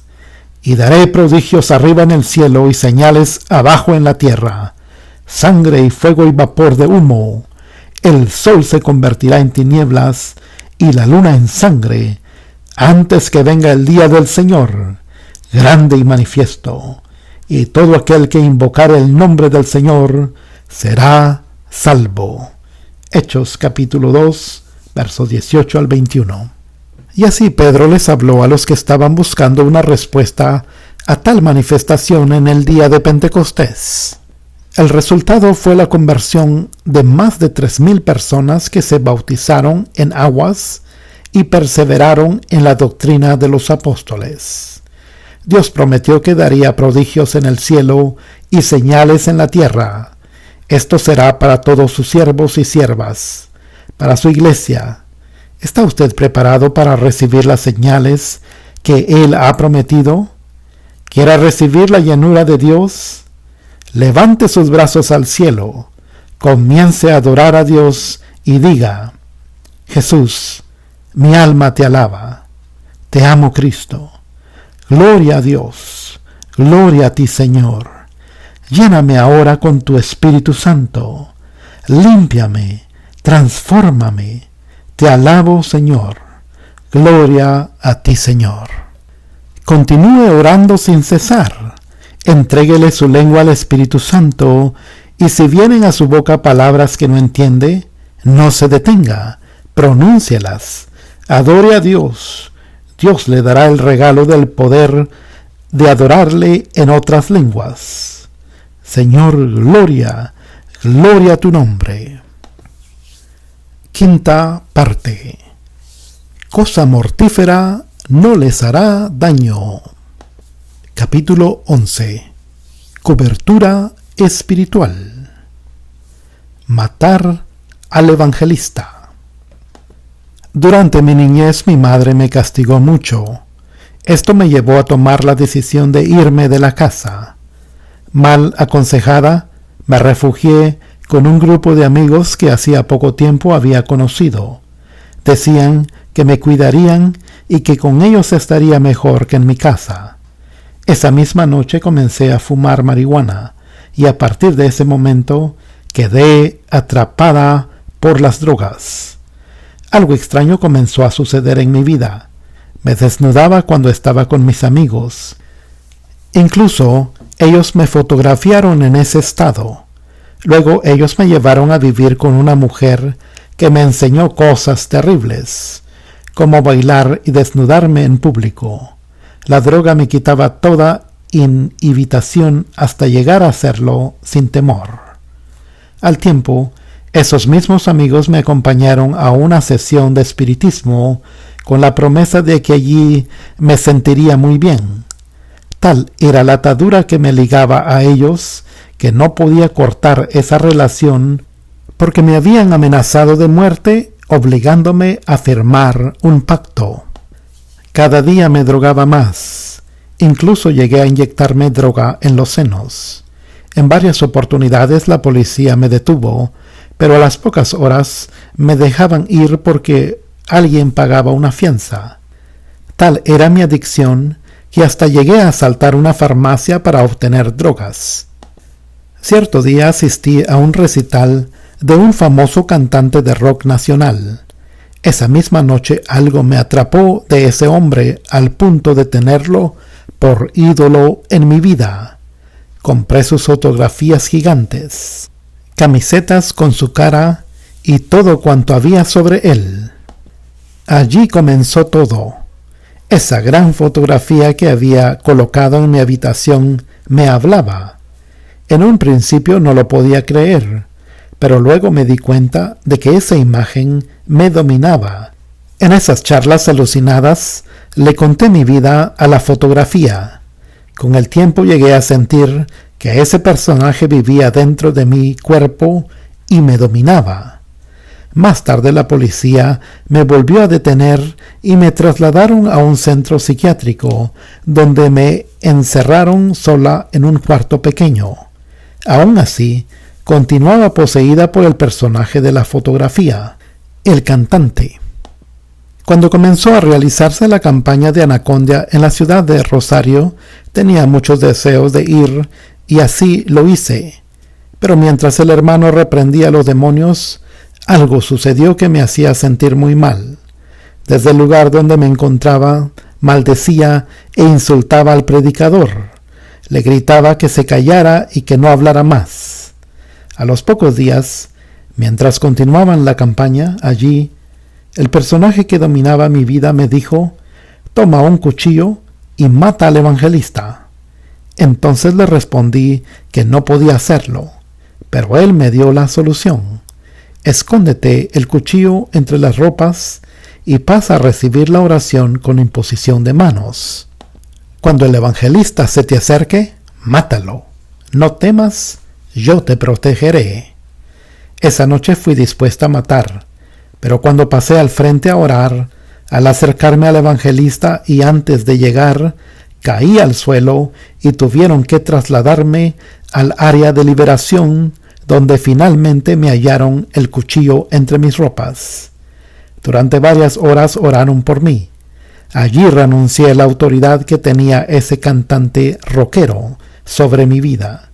Y daré prodigios arriba en el cielo y señales abajo en la tierra, sangre y fuego y vapor de humo. El sol se convertirá en tinieblas y la luna en sangre, antes que venga el día del Señor, grande y manifiesto. Y todo aquel que invocare el nombre del Señor será salvo. Hechos capítulo 2, versos 18 al 21. Y así Pedro les habló a los que estaban buscando una respuesta a tal manifestación en el día de Pentecostés. El resultado fue la conversión de más de 3,000 personas que se bautizaron en aguas y perseveraron en la doctrina de los apóstoles. Dios prometió que daría prodigios en el cielo y señales en la tierra. Esto será para todos sus siervos y siervas, para su iglesia. ¿Está usted preparado para recibir las señales que Él ha prometido? ¿Quiere recibir la llenura de Dios? Levante sus brazos al cielo, comience a adorar a Dios y diga: Jesús, mi alma te alaba. Te amo, Cristo. Gloria a Dios. Gloria a ti, Señor. Lléname ahora con tu Espíritu Santo. Límpiame, transfórmame. Te alabo, Señor. Gloria a ti, Señor. Continúe orando sin cesar. Entréguele su lengua al Espíritu Santo, y si vienen a su boca palabras que no entiende, no se detenga, pronúncielas. Adore a Dios. Dios le dará el regalo del poder de adorarle en otras lenguas. Señor, gloria, gloria a tu nombre. Quinta parte. Cosa mortífera no les hará daño. Capítulo 11. Cobertura espiritual. Matar al evangelista. Durante mi niñez mi madre me castigó mucho. Esto me llevó a tomar la decisión de irme de la casa. Mal aconsejada, me refugié con un grupo de amigos que hacía poco tiempo había conocido. Decían que me cuidarían y que con ellos estaría mejor que en mi casa. Esa misma noche comencé a fumar marihuana y a partir de ese momento quedé atrapada por las drogas. Algo extraño comenzó a suceder en mi vida. Me desnudaba cuando estaba con mis amigos. Incluso ellos me fotografiaron en ese estado. Luego ellos me llevaron a vivir con una mujer que me enseñó cosas terribles, como bailar y desnudarme en público. La droga me quitaba toda inhibición hasta llegar a hacerlo sin temor. Al tiempo, esos mismos amigos me acompañaron a una sesión de espiritismo con la promesa de que allí me sentiría muy bien. Tal era la atadura que me ligaba a ellos que no podía cortar esa relación porque me habían amenazado de muerte obligándome a firmar un pacto. Cada día me drogaba más. Incluso llegué a inyectarme droga en los senos. En varias oportunidades la policía me detuvo, pero a las pocas horas me dejaban ir porque alguien pagaba una fianza. Tal era mi adicción que hasta llegué a asaltar una farmacia para obtener drogas. Cierto día asistí a un recital de un famoso cantante de rock nacional. Esa misma noche algo me atrapó de ese hombre al punto de tenerlo por ídolo en mi vida. Compré sus fotografías gigantes, camisetas con su cara y todo cuanto había sobre él. Allí comenzó todo. Esa gran fotografía que había colocado en mi habitación me hablaba. En un principio no lo podía creer, pero luego me di cuenta de que esa imagen me dominaba. En esas charlas alucinadas le conté mi vida a la fotografía. Con el tiempo llegué a sentir que ese personaje vivía dentro de mi cuerpo y me dominaba. Más tarde la policía me volvió a detener y me trasladaron a un centro psiquiátrico, donde me encerraron sola en un cuarto pequeño. Aún así, continuaba poseída por el personaje de la fotografía, el cantante. Cuando comenzó a realizarse la campaña de Anacondia en la ciudad de Rosario, tenía muchos deseos de ir, y así lo hice. Pero mientras el hermano reprendía a los demonios, algo sucedió que me hacía sentir muy mal. Desde el lugar donde me encontraba, maldecía e insultaba al predicador. Le gritaba que se callara y que no hablara más. A los pocos días, mientras continuaban la campaña allí, el personaje que dominaba mi vida me dijo: «Toma un cuchillo y mata al evangelista». Entonces le respondí que no podía hacerlo, pero él me dio la solución: «Escóndete el cuchillo entre las ropas y pasa a recibir la oración con imposición de manos. Cuando el evangelista se te acerque, mátalo. No temas, yo te protegeré». Esa noche fui dispuesta a matar, pero cuando pasé al frente a orar, al acercarme al evangelista y antes de llegar, caí al suelo y tuvieron que trasladarme al área de liberación, donde finalmente me hallaron el cuchillo entre mis ropas. Durante varias horas oraron por mí. Allí renuncié a la autoridad que tenía ese cantante rockero sobre mi vida.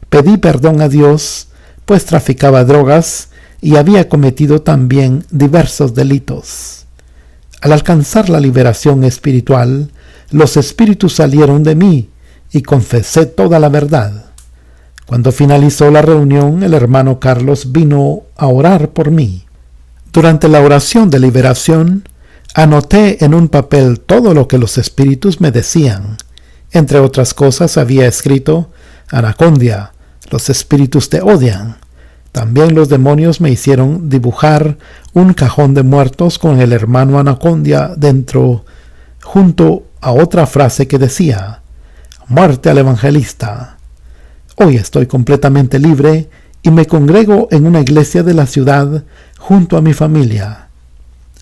Pedí perdón a Dios, pues traficaba drogas y había cometido también diversos delitos. Al alcanzar la liberación espiritual, los espíritus salieron de mí y confesé toda la verdad. Cuando finalizó la reunión, el hermano Carlos vino a orar por mí. Durante la oración de liberación, anoté en un papel todo lo que los espíritus me decían. Entre otras cosas había escrito: «Anacondia, los espíritus te odian». También los demonios me hicieron dibujar un cajón de muertos con el hermano Anacondia dentro, junto a otra frase que decía: «Muerte al evangelista». Hoy estoy completamente libre y me congrego en una iglesia de la ciudad junto a mi familia.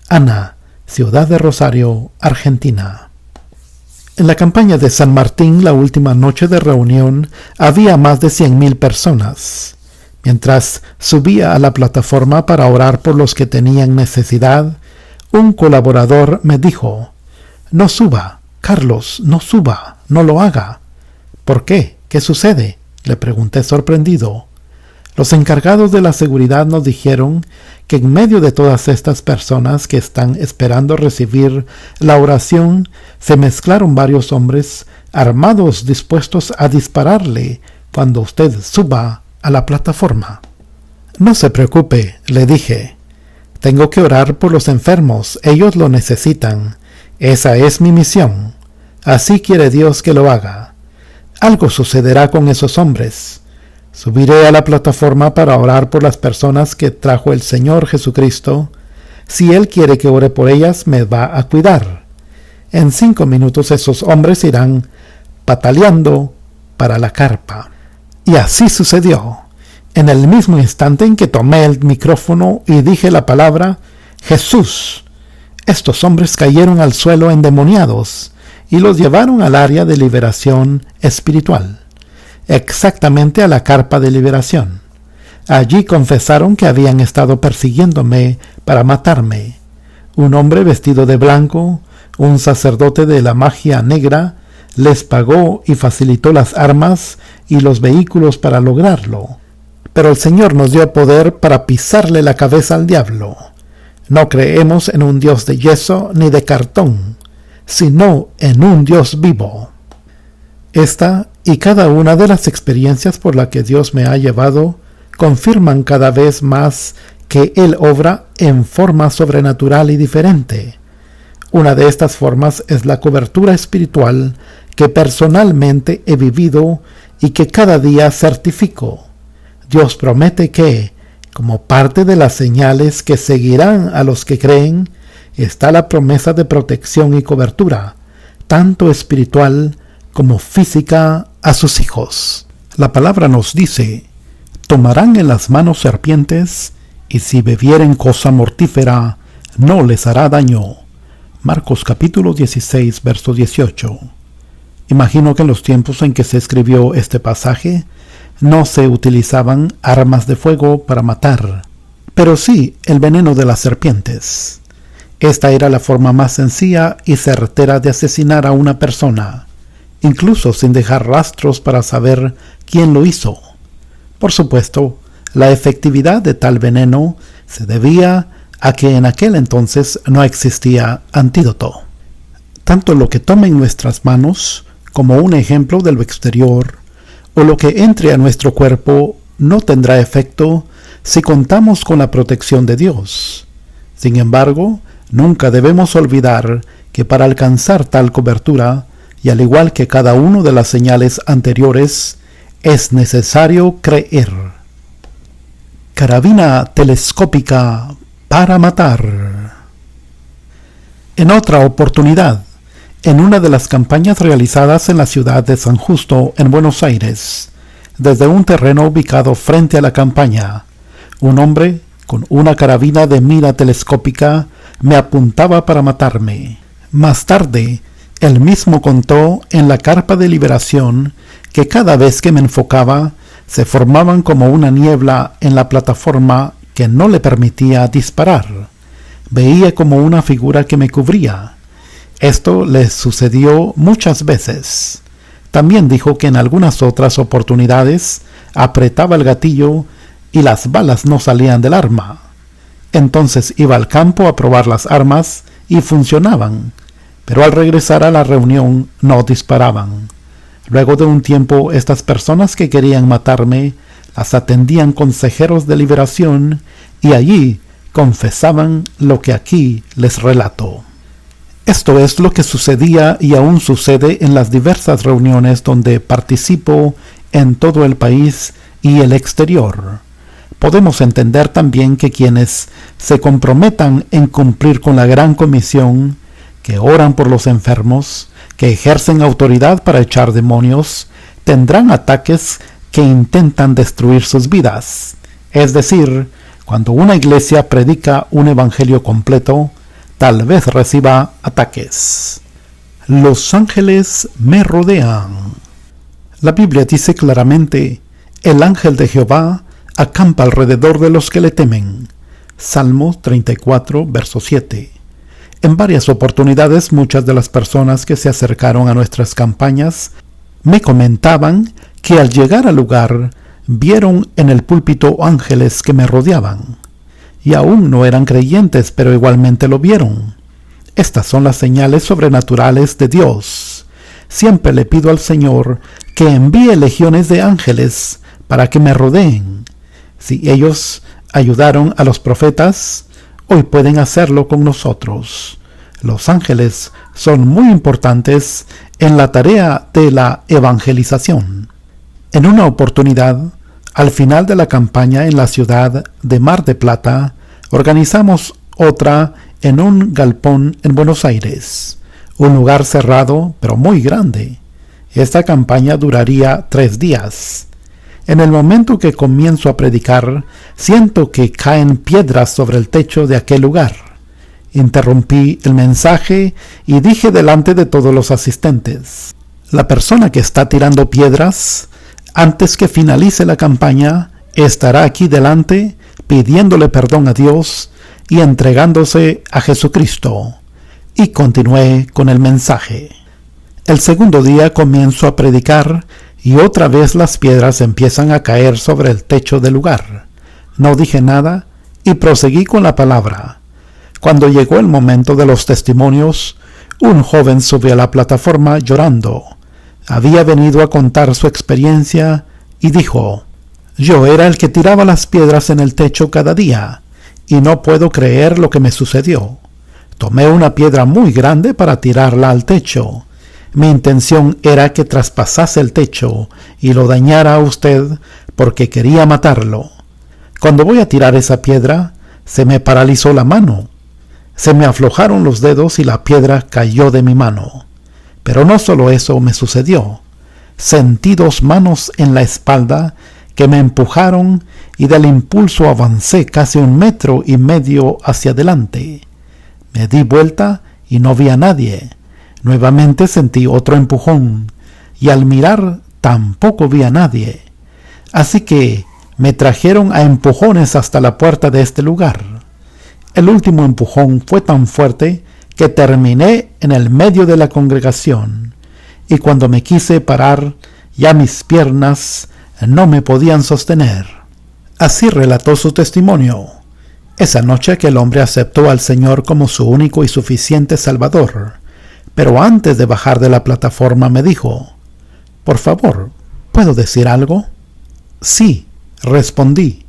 Ana, ciudad de Rosario, Argentina. En la campaña de San Martín, la última noche de reunión, había más de 100,000 personas. Mientras subía a la plataforma para orar por los que tenían necesidad, un colaborador me dijo: «No suba, Carlos, no suba, no lo haga». «¿Por qué? ¿Qué sucede?», le pregunté sorprendido. Los encargados de la seguridad nos dijeron que en medio de todas estas personas que están esperando recibir la oración, se mezclaron varios hombres armados dispuestos a dispararle cuando usted suba a la plataforma. «No se preocupe», le dije. «Tengo que orar por los enfermos, ellos lo necesitan. Esa es mi misión. Así quiere Dios que lo haga. Algo sucederá con esos hombres. Subiré a la plataforma para orar por las personas que trajo el Señor Jesucristo. Si Él quiere que ore por ellas, me va a cuidar. En 5 minutos esos hombres irán pataleando para la carpa». Y así sucedió. En el mismo instante en que tomé el micrófono y dije la palabra «Jesús», estos hombres cayeron al suelo endemoniados y los llevaron al área de liberación espiritual, exactamente a la carpa de liberación. Allí confesaron que habían estado persiguiéndome para matarme. Un hombre vestido de blanco, un sacerdote de la magia negra, les pagó y facilitó las armas y los vehículos para lograrlo. Pero el Señor nos dio poder para pisarle la cabeza al diablo. No creemos en un Dios de yeso ni de cartón, sino en un Dios vivo. Esta y cada una de las experiencias por las que Dios me ha llevado confirman cada vez más que Él obra en forma sobrenatural y diferente. Una de estas formas es la cobertura espiritual que personalmente he vivido y que cada día certifico. Dios promete que, como parte de las señales que seguirán a los que creen, está la promesa de protección y cobertura, tanto espiritual como física, a sus hijos. La palabra nos dice: tomarán en las manos serpientes, y si bebieren cosa mortífera, no les hará daño. Marcos capítulo 16, verso 18. Imagino que en los tiempos en que se escribió este pasaje, no se utilizaban armas de fuego para matar, pero sí el veneno de las serpientes. Esta era la forma más sencilla y certera de asesinar a una persona, incluso sin dejar rastros para saber quién lo hizo. Por supuesto, la efectividad de tal veneno se debía a que en aquel entonces no existía antídoto. Tanto lo que tome en nuestras manos como un ejemplo de lo exterior, o lo que entre a nuestro cuerpo, no tendrá efecto si contamos con la protección de Dios. Sin embargo, nunca debemos olvidar que para alcanzar tal cobertura, y al igual que cada una de las señales anteriores, es necesario creer. Carabina telescópica para matar. En otra oportunidad, en una de las campañas realizadas en la ciudad de San Justo, en Buenos Aires, desde un terreno ubicado frente a la campaña, un hombre con una carabina de mira telescópica me apuntaba para matarme. Más tarde, él mismo contó en la carpa de liberación que cada vez que me enfocaba, se formaban como una niebla en la plataforma que no le permitía disparar. Veía como una figura que me cubría. Esto le sucedió muchas veces. También dijo que en algunas otras oportunidades apretaba el gatillo y las balas no salían del arma. Entonces iba al campo a probar las armas y funcionaban, pero al regresar a la reunión no disparaban. Luego de un tiempo, estas personas que querían matarme las atendían consejeros de liberación y allí confesaban lo que aquí les relato. Esto es lo que sucedía y aún sucede en las diversas reuniones donde participo en todo el país y el exterior. Podemos entender también que quienes se comprometan en cumplir con la gran comisión, que oran por los enfermos, que ejercen autoridad para echar demonios, tendrán ataques que intentan destruir sus vidas. Es decir, cuando una iglesia predica un evangelio completo, tal vez reciba ataques. Los ángeles me rodean. La Biblia dice claramente: el ángel de Jehová acampa alrededor de los que le temen. Salmo 34, verso 7. En varias oportunidades, muchas de las personas que se acercaron a nuestras campañas me comentaban que al llegar al lugar vieron en el púlpito ángeles que me rodeaban. Y aún no eran creyentes, pero igualmente lo vieron. Estas son las señales sobrenaturales de Dios. Siempre le pido al Señor que envíe legiones de ángeles para que me rodeen. Si ellos ayudaron a los profetas, hoy pueden hacerlo con nosotros. Los ángeles son muy importantes en la tarea de la evangelización. En una oportunidad, al final de la campaña en la ciudad de Mar del Plata, organizamos otra en un galpón en Buenos Aires, un lugar cerrado pero muy grande. Esta campaña duraría 3 días. En el momento que comienzo a predicar, siento que caen piedras sobre el techo de aquel lugar. Interrumpí el mensaje y dije delante de todos los asistentes: la persona que está tirando piedras, antes que finalice la campaña, estará aquí delante pidiéndole perdón a Dios y entregándose a Jesucristo. Y continué con el mensaje. El segundo día comienzo a predicar y otra vez las piedras empiezan a caer sobre el techo del lugar. No dije nada y proseguí con la palabra. Cuando llegó el momento de los testimonios, un joven subió a la plataforma llorando. Había venido a contar su experiencia y dijo: yo era el que tiraba las piedras en el techo cada día y no puedo creer lo que me sucedió. Tomé una piedra muy grande para tirarla al techo Mi intención era que traspasase el techo y lo dañara a usted porque quería matarlo. Cuando voy a tirar esa piedra, se me paralizó la mano. Se me aflojaron los dedos y la piedra cayó de mi mano. Pero no solo eso me sucedió. Sentí 2 manos en la espalda que me empujaron y del impulso avancé casi 1,5 metros hacia adelante. Me di vuelta y no vi a nadie. Nuevamente sentí otro empujón y al mirar tampoco vi a nadie. Así que me trajeron a empujones hasta la puerta de este lugar. El último empujón fue tan fuerte que terminé en el medio de la congregación, y cuando me quise parar, ya mis piernas no me podían sostener. Así relató su testimonio. Esa noche aquel hombre aceptó al Señor como su único y suficiente Salvador, pero antes de bajar de la plataforma me dijo: «Por favor, ¿puedo decir algo?». «Sí», respondí.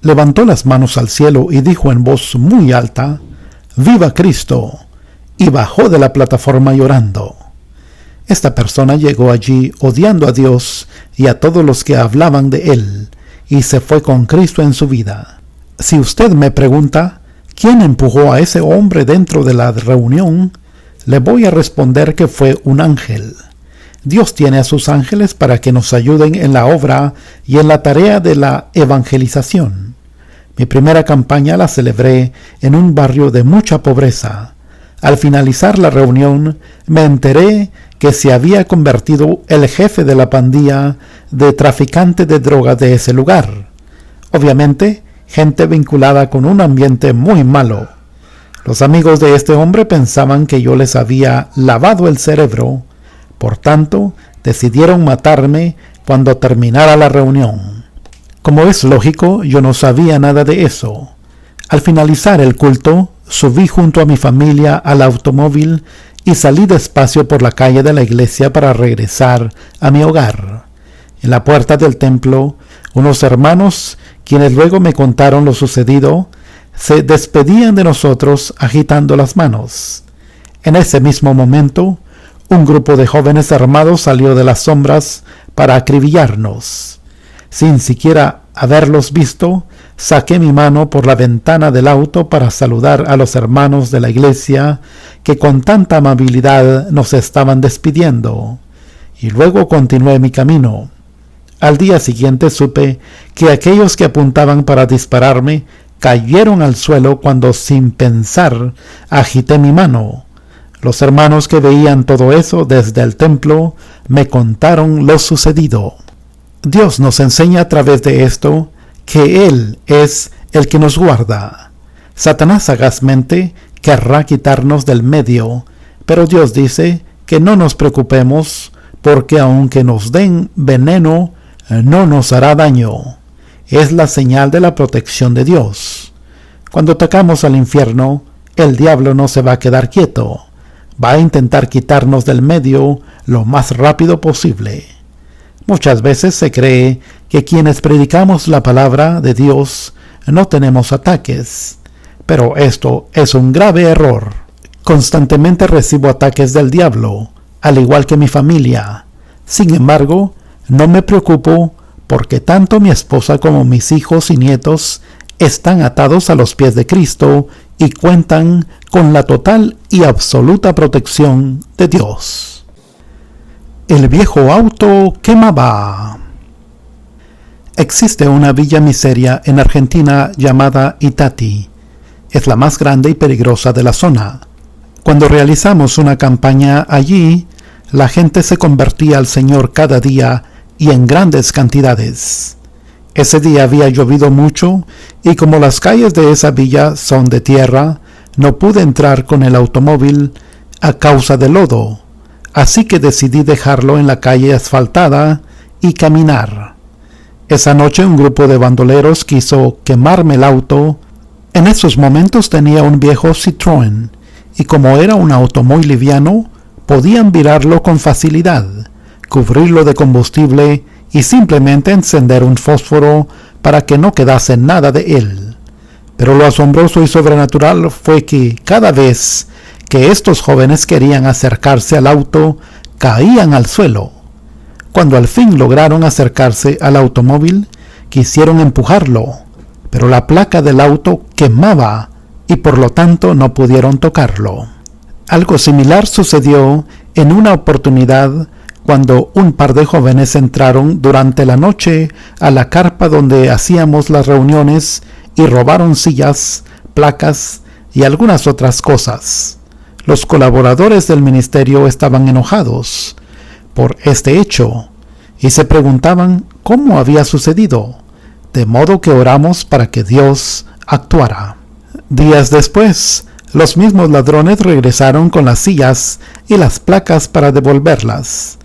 Levantó las manos al cielo y dijo en voz muy alta: «¡Viva Cristo!», y bajó de la plataforma llorando. Esta persona llegó allí odiando a Dios y a todos los que hablaban de Él, y se fue con Cristo en su vida. Si usted me pregunta quién empujó a ese hombre dentro de la reunión, le voy a responder que fue un ángel. Dios tiene a sus ángeles para que nos ayuden en la obra y en la tarea de la evangelización. Mi primera campaña la celebré en un barrio de mucha pobreza. Al finalizar la reunión, me enteré que se había convertido el jefe de la pandilla de traficantes de droga de ese lugar. Obviamente, gente vinculada con un ambiente muy malo. Los amigos de este hombre pensaban que yo les había lavado el cerebro. Por tanto, decidieron matarme cuando terminara la reunión. Como es lógico, yo no sabía nada de eso. Al finalizar el culto, subí junto a mi familia al automóvil y salí despacio por la calle de la iglesia para regresar a mi hogar. En la puerta del templo, unos hermanos, quienes luego me contaron lo sucedido, se despedían de nosotros agitando las manos. En ese mismo momento, un grupo de jóvenes armados salió de las sombras para acribillarnos. Sin siquiera haberlos visto, saqué mi mano por la ventana del auto para saludar a los hermanos de la iglesia que con tanta amabilidad nos estaban despidiendo, y luego continué mi camino. Al día siguiente supe que aquellos que apuntaban para dispararme cayeron al suelo cuando, sin pensar, agité mi mano. Los hermanos que veían todo eso desde el templo me contaron lo sucedido. Dios nos enseña a través de esto que Él es el que nos guarda. Satanás sagazmente querrá quitarnos del medio, pero Dios dice que no nos preocupemos porque aunque nos den veneno, no nos hará daño. Es la señal de la protección de Dios. Cuando atacamos al infierno, el diablo no se va a quedar quieto. Va a intentar quitarnos del medio lo más rápido posible. Muchas veces se cree que quienes predicamos la palabra de Dios no tenemos ataques, pero esto es un grave error. Constantemente recibo ataques del diablo, al igual que mi familia. Sin embargo, no me preocupo porque tanto mi esposa como mis hijos y nietos están atados a los pies de Cristo y cuentan con la total y absoluta protección de Dios. El viejo auto quemaba. Existe una villa miseria en Argentina llamada Itati. Es la más grande y peligrosa de la zona. Cuando realizamos una campaña allí, la gente se convertía al Señor cada día y en grandes cantidades. Ese día había llovido mucho y como las calles de esa villa son de tierra, no pude entrar con el automóvil a causa del lodo, así que decidí dejarlo en la calle asfaltada y caminar. Esa noche un grupo de bandoleros quiso quemarme el auto. En esos momentos tenía un viejo Citroën y como era un auto muy liviano, podían virarlo con facilidad, cubrirlo de combustible y simplemente encender un fósforo para que no quedase nada de él. Pero lo asombroso y sobrenatural fue que cada vez que estos jóvenes querían acercarse al auto, caían al suelo. Cuando al fin lograron acercarse al automóvil, quisieron empujarlo, pero la placa del auto quemaba y por lo tanto no pudieron tocarlo. Algo similar sucedió en una oportunidad cuando un par de jóvenes entraron durante la noche a la carpa donde hacíamos las reuniones y robaron sillas, placas y algunas otras cosas. Los colaboradores del ministerio estaban enojados por este hecho y se preguntaban cómo había sucedido, de modo que oramos para que Dios actuara. Días después, los mismos ladrones regresaron con las sillas y las placas para devolverlas.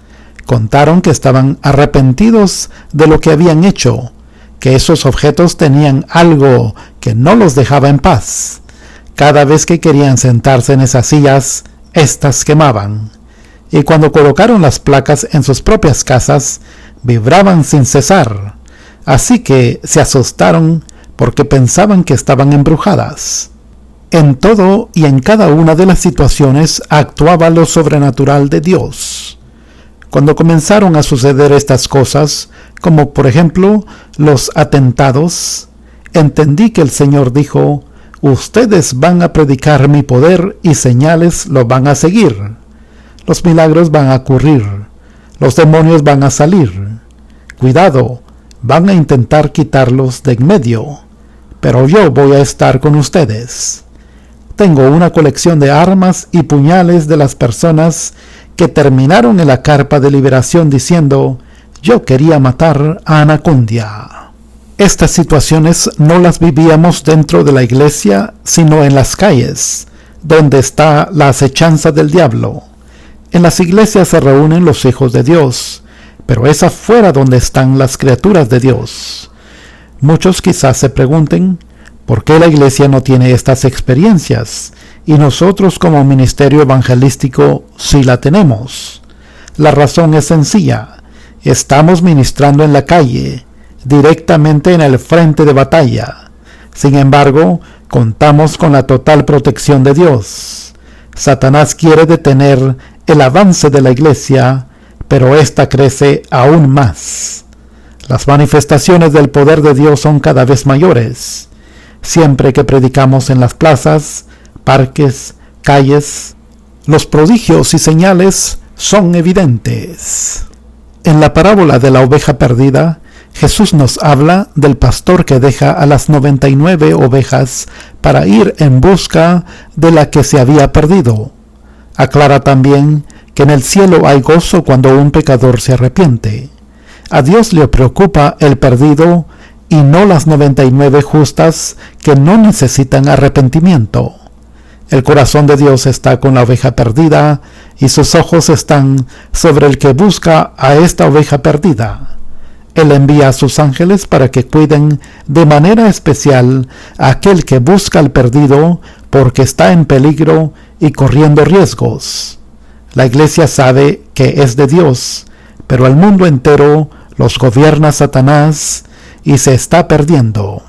Contaron que estaban arrepentidos de lo que habían hecho, que esos objetos tenían algo que no los dejaba en paz. Cada vez que querían sentarse en esas sillas, éstas quemaban. Y cuando colocaron las placas en sus propias casas, vibraban sin cesar. Así que se asustaron porque pensaban que estaban embrujadas. En todo y en cada una de las situaciones actuaba lo sobrenatural de Dios. Cuando comenzaron a suceder estas cosas, como por ejemplo los atentados, entendí que el Señor dijo: ustedes van a predicar mi poder y señales lo van a seguir. Los milagros van a ocurrir. Los demonios van a salir. Cuidado, van a intentar quitarlos de en medio, pero yo voy a estar con ustedes. Tengo una colección de armas y puñales de las personas que terminaron en la carpa de liberación diciendo: yo quería matar a Anacondia. Estas situaciones no las vivíamos dentro de la iglesia, sino en las calles, donde está la acechanza del diablo. En las iglesias se reúnen los hijos de Dios, pero es afuera donde están las criaturas de Dios. Muchos quizás se pregunten: ¿por qué la iglesia no tiene estas experiencias? Y nosotros como ministerio evangelístico sí la tenemos. La razón es sencilla: estamos ministrando en la calle, directamente en el frente de batalla. Sin embargo, contamos con la total protección de Dios. Satanás quiere detener el avance de la iglesia, pero ésta crece aún más. Las manifestaciones del poder de Dios son cada vez mayores. Siempre que predicamos en las plazas, parques, calles, los prodigios y señales son evidentes. En la parábola de la oveja perdida, Jesús nos habla del pastor que deja a las 99 ovejas para ir en busca de la que se había perdido. Aclara también que en el cielo hay gozo cuando un pecador se arrepiente. A Dios le preocupa el perdido y no las 99 justas que no necesitan arrepentimiento. El corazón de Dios está con la oveja perdida y sus ojos están sobre el que busca a esta oveja perdida. Él envía a sus ángeles para que cuiden de manera especial a aquel que busca al perdido porque está en peligro y corriendo riesgos. La iglesia sabe que es de Dios, pero al mundo entero los gobierna Satanás y se está perdiendo.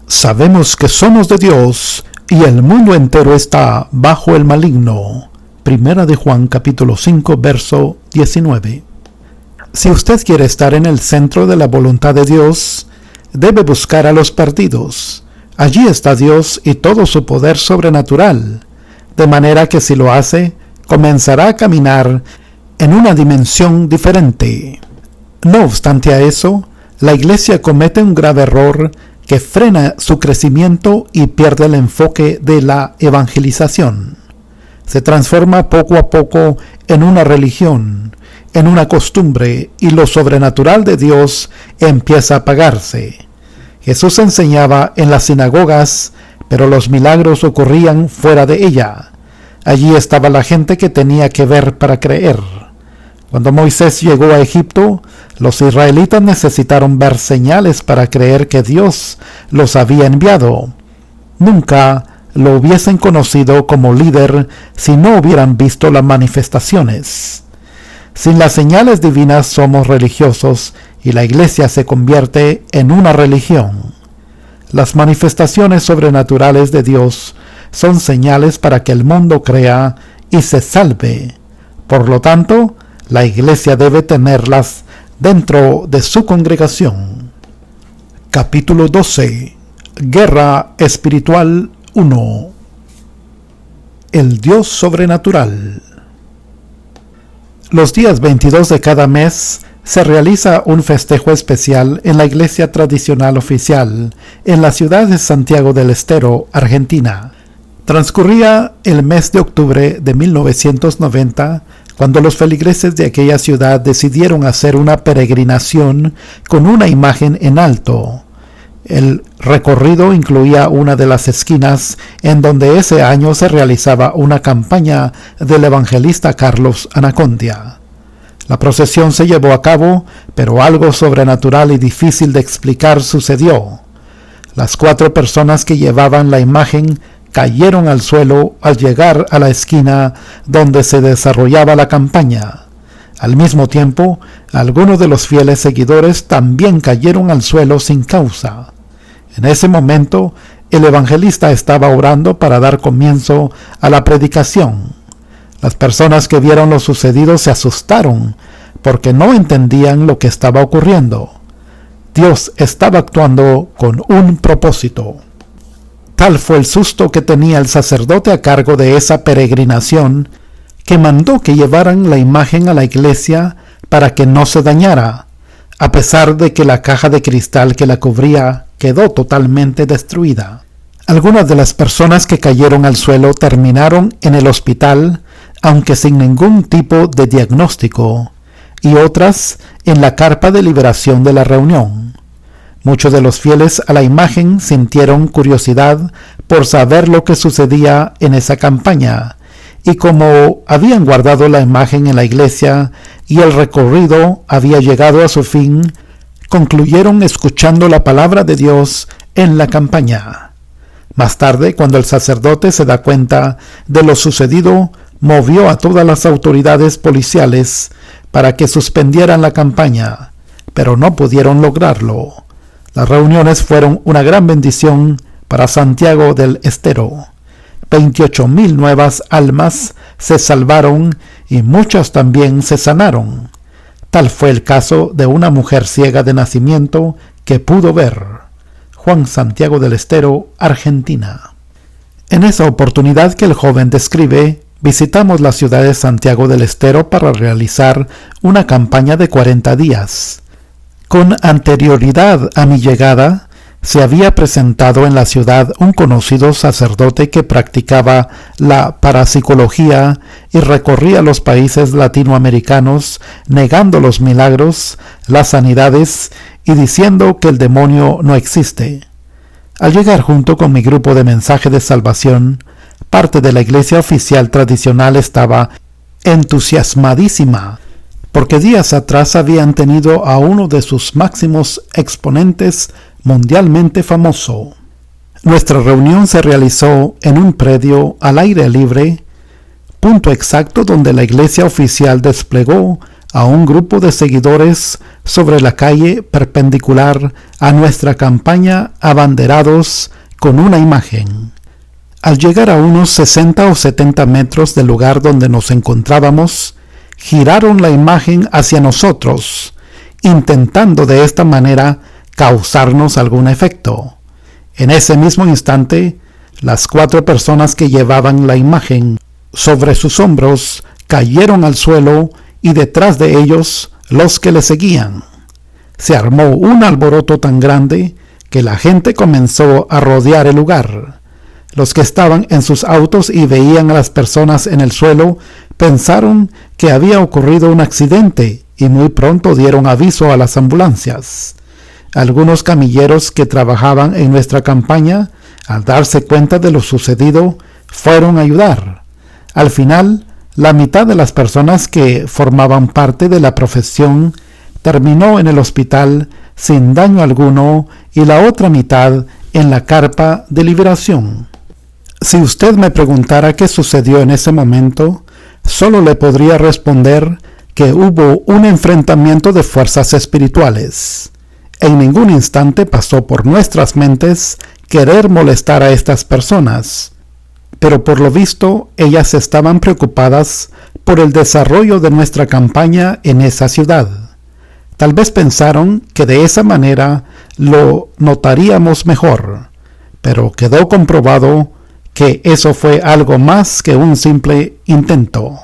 Sabemos que somos de Dios y el mundo entero está bajo el maligno. Primera de Juan capítulo 5 verso 19. Si usted quiere estar en el centro de la voluntad de Dios, debe buscar a los perdidos. Allí está Dios y todo su poder sobrenatural, de manera que si lo hace, comenzará a caminar en una dimensión diferente. No obstante a eso, la iglesia comete un grave error que frena su crecimiento y pierde el enfoque de la evangelización. Se transforma poco a poco en una religión, en una costumbre, y lo sobrenatural de Dios empieza a apagarse. Jesús enseñaba en las sinagogas, pero los milagros ocurrían fuera de ella. Allí estaba la gente que tenía que ver para creer. Cuando Moisés llegó a Egipto, los israelitas necesitaron ver señales para creer que Dios los había enviado. Nunca lo hubiesen conocido como líder si no hubieran visto las manifestaciones. Sin las señales divinas somos religiosos y la iglesia se convierte en una religión. Las manifestaciones sobrenaturales de Dios son señales para que el mundo crea y se salve. Por lo tanto, la iglesia debe tenerlas dentro de su congregación. Capítulo 12. Guerra espiritual 1. El Dios sobrenatural. Los días 22 de cada mes se realiza un festejo especial en la iglesia tradicional oficial en la ciudad de Santiago del Estero, Argentina. Transcurría el mes de octubre de 1990 cuando los feligreses de aquella ciudad decidieron hacer una peregrinación con una imagen en alto. El recorrido incluía una de las esquinas en donde ese año se realizaba una campaña del evangelista Carlos Anacondia. La procesión se llevó a cabo, pero algo sobrenatural y difícil de explicar sucedió. Las 4 personas que llevaban la imagen cayeron al suelo al llegar a la esquina donde se desarrollaba la campaña. Al mismo tiempo, algunos de los fieles seguidores también cayeron al suelo sin causa. En ese momento, el evangelista estaba orando para dar comienzo a la predicación. Las personas que vieron lo sucedido se asustaron porque no entendían lo que estaba ocurriendo. Dios estaba actuando con un propósito. Tal fue el susto que tenía el sacerdote a cargo de esa peregrinación, que mandó que llevaran la imagen a la iglesia para que no se dañara, a pesar de que la caja de cristal que la cubría quedó totalmente destruida. Algunas de las personas que cayeron al suelo terminaron en el hospital, aunque sin ningún tipo de diagnóstico, y otras en la carpa de liberación de la reunión. Muchos de los fieles a la imagen sintieron curiosidad por saber lo que sucedía en esa campaña, y como habían guardado la imagen en la iglesia y el recorrido había llegado a su fin, concluyeron escuchando la palabra de Dios en la campaña. Más tarde, cuando el sacerdote se da cuenta de lo sucedido, movió a todas las autoridades policiales para que suspendieran la campaña, pero no pudieron lograrlo. Las reuniones fueron una gran bendición para Santiago del Estero. 28,000 nuevas almas se salvaron y muchas también se sanaron. Tal fue el caso de una mujer ciega de nacimiento que pudo ver. Juan Santiago del Estero, Argentina. En esa oportunidad que el joven describe, visitamos la ciudad de Santiago del Estero para realizar una campaña de 40 días. Con anterioridad a mi llegada, se había presentado en la ciudad un conocido sacerdote que practicaba la parapsicología y recorría los países latinoamericanos negando los milagros, las sanidades y diciendo que el demonio no existe. Al llegar junto con mi grupo de mensaje de salvación, parte de la iglesia oficial tradicional estaba entusiasmadísima, porque días atrás habían tenido a uno de sus máximos exponentes mundialmente famoso. Nuestra reunión se realizó en un predio al aire libre, punto exacto donde la iglesia oficial desplegó a un grupo de seguidores sobre la calle perpendicular a nuestra campaña abanderados con una imagen. Al llegar a unos 60 o 70 metros del lugar donde nos encontrábamos, giraron la imagen hacia nosotros, intentando de esta manera causarnos algún efecto. En ese mismo instante, las 4 personas que llevaban la imagen sobre sus hombros cayeron al suelo y detrás de ellos los que le seguían. Se armó un alboroto tan grande que la gente comenzó a rodear el lugar. Los que estaban en sus autos y veían a las personas en el suelo pensaron que había ocurrido un accidente y muy pronto dieron aviso a las ambulancias. Algunos camilleros que trabajaban en nuestra campaña, al darse cuenta de lo sucedido, fueron a ayudar. Al final, la mitad de las personas que formaban parte de la profesión terminó en el hospital sin daño alguno y la otra mitad en la carpa de liberación. Si usted me preguntara qué sucedió en ese momento, solo le podría responder que hubo un enfrentamiento de fuerzas espirituales. En ningún instante pasó por nuestras mentes querer molestar a estas personas. pero por lo visto ellas estaban preocupadas por el desarrollo de nuestra campaña en esa ciudad. Tal vez pensaron que de esa manera lo notaríamos mejor, pero quedó comprobado que eso fue algo más que un simple intento.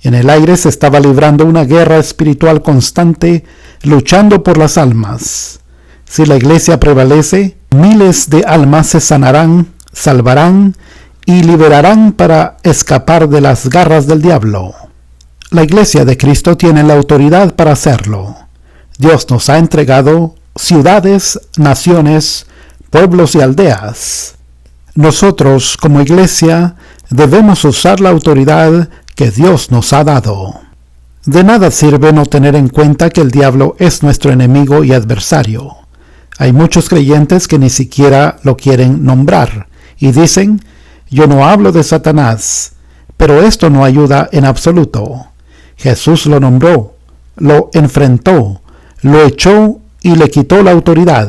En el aire se estaba librando una guerra espiritual constante, luchando por las almas. Si la iglesia prevalece, miles de almas se sanarán, salvarán y liberarán para escapar de las garras del diablo. La iglesia de Cristo tiene la autoridad para hacerlo. Dios nos ha entregado ciudades, naciones, pueblos y aldeas. Nosotros, como iglesia, debemos usar la autoridad que Dios nos ha dado. De nada sirve no tener en cuenta que el diablo es nuestro enemigo y adversario. Hay muchos creyentes que ni siquiera lo quieren nombrar y dicen: yo no hablo de Satanás, pero esto no ayuda en absoluto. Jesús lo nombró, lo enfrentó, lo echó y le quitó la autoridad.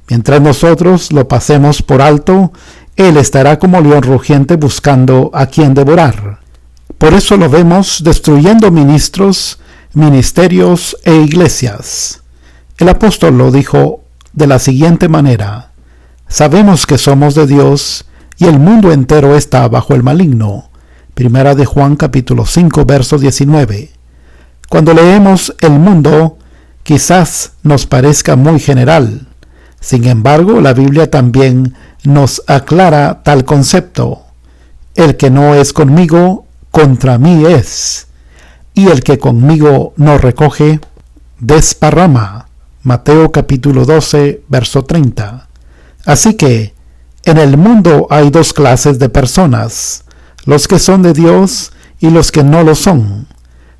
Mientras nosotros lo pasemos por alto, él estará como león rugiente buscando a quien devorar. Por eso lo vemos destruyendo ministros, ministerios e iglesias. El apóstol lo dijo de la siguiente manera: sabemos que somos de Dios y el mundo entero está bajo el maligno. Primera de Juan capítulo 5 verso 19. Cuando leemos el mundo, quizás nos parezca muy general. Sin embargo, la Biblia también nos aclara tal concepto: el que no es conmigo, contra mí es, y el que conmigo no recoge, desparrama. Mateo capítulo 12, verso 30. Así que, en el mundo hay dos clases de personas: los que son de Dios y los que no lo son.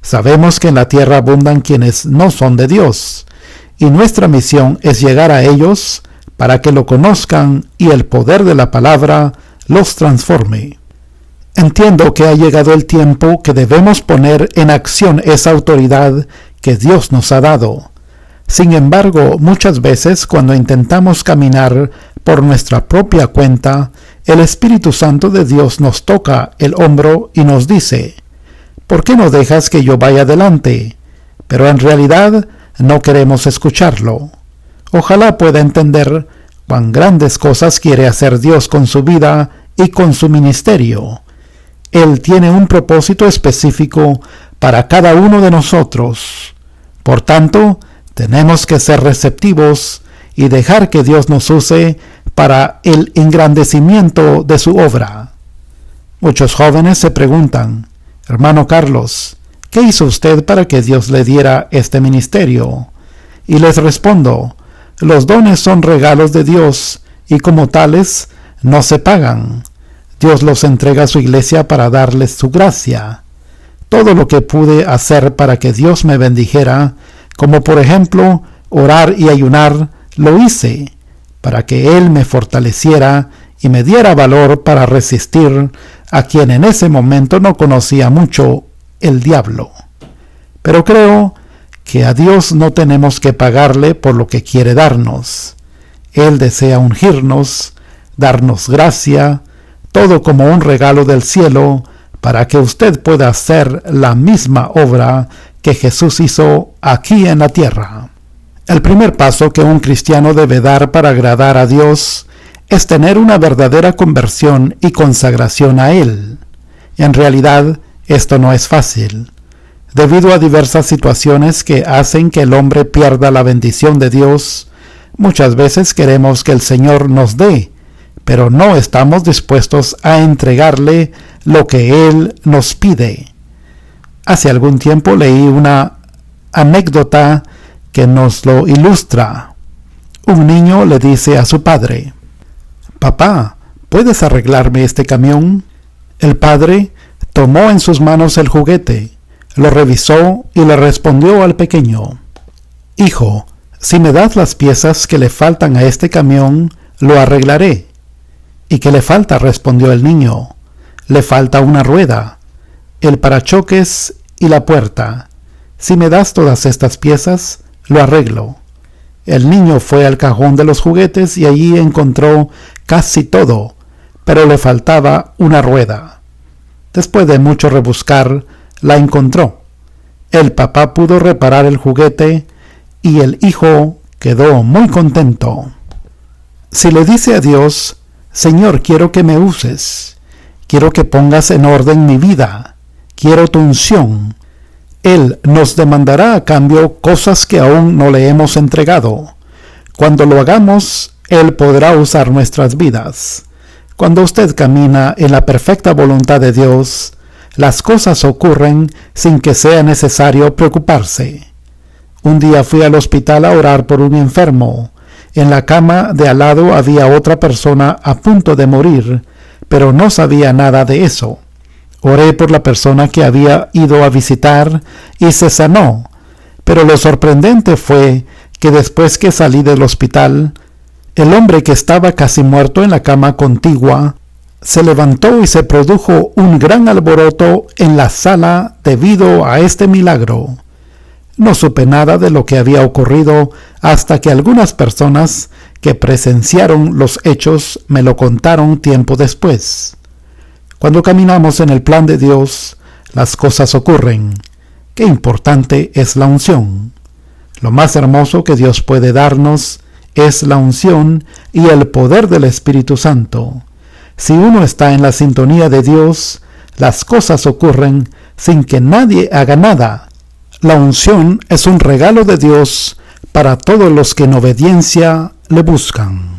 Sabemos que en la tierra abundan quienes no son de Dios, y nuestra misión es llegar a ellos para que lo conozcan y el poder de la palabra los transforme. Entiendo que ha llegado el tiempo que debemos poner en acción esa autoridad que Dios nos ha dado. Sin embargo, muchas veces cuando intentamos caminar por nuestra propia cuenta, el Espíritu Santo de Dios nos toca el hombro y nos dice: ¿por qué no dejas que yo vaya adelante? Pero en realidad no queremos escucharlo. Ojalá pueda entender cuán grandes cosas quiere hacer Dios con su vida y con su ministerio. Él tiene un propósito específico para cada uno de nosotros. Por tanto, tenemos que ser receptivos y dejar que Dios nos use para el engrandecimiento de su obra. Muchos jóvenes se preguntan: hermano Carlos, ¿qué hizo usted para que Dios le diera este ministerio? Y les respondo: los dones son regalos de Dios y como tales no se pagan. Dios los entrega a su iglesia para darles su gracia. Todo lo que pude hacer para que Dios me bendijera, como por ejemplo orar y ayunar, lo hice, para que Él me fortaleciera y me diera valor para resistir a quien en ese momento no conocía mucho, el diablo. Pero creo que a Dios no tenemos que pagarle por lo que quiere darnos. Él desea ungirnos, darnos gracia, todo como un regalo del cielo, para que usted pueda hacer la misma obra que Jesús hizo aquí en la tierra. El primer paso que un cristiano debe dar para agradar a Dios es tener una verdadera conversión y consagración a Él. En realidad, esto no es fácil. Debido a diversas situaciones que hacen que el hombre pierda la bendición de Dios, muchas veces queremos que el Señor nos dé, pero no estamos dispuestos a entregarle lo que Él nos pide. Hace algún tiempo leí una anécdota que nos lo ilustra. Un niño le dice a su padre: «Papá, ¿puedes arreglarme este camión?». El padre tomó en sus manos el juguete, lo revisó y le respondió al pequeño: «Hijo, si me das las piezas que le faltan a este camión, lo arreglaré». «¿Y qué le falta?», respondió el niño. «Le falta una rueda, el parachoques y la puerta. Si me das todas estas piezas, lo arreglo». El niño fue al cajón de los juguetes y allí encontró casi todo, pero le faltaba una rueda. Después de mucho rebuscar, la encontró. El papá pudo reparar el juguete y el hijo quedó muy contento. Si le dice a Dios: Señor, quiero que me uses, quiero que pongas en orden mi vida, quiero tu unción, Él nos demandará a cambio cosas que aún no le hemos entregado. Cuando lo hagamos, Él podrá usar nuestras vidas. Cuando usted camina en la perfecta voluntad de Dios, las cosas ocurren sin que sea necesario preocuparse. Un día fui al hospital a orar por un enfermo. En la cama de al lado había otra persona a punto de morir, pero no sabía nada de eso. Oré por la persona que había ido a visitar y se sanó, pero lo sorprendente fue que después que salí del hospital, el hombre que estaba casi muerto en la cama contigua se levantó y se produjo un gran alboroto en la sala debido a este milagro. No supe nada de lo que había ocurrido hasta que algunas personas que presenciaron los hechos me lo contaron tiempo después. Cuando caminamos en el plan de Dios, las cosas ocurren. Qué importante es la unción. Lo más hermoso que Dios puede darnos es la unción y el poder del Espíritu Santo. Si uno está en la sintonía de Dios, las cosas ocurren sin que nadie haga nada. La unción es un regalo de Dios para todos los que en obediencia le buscan.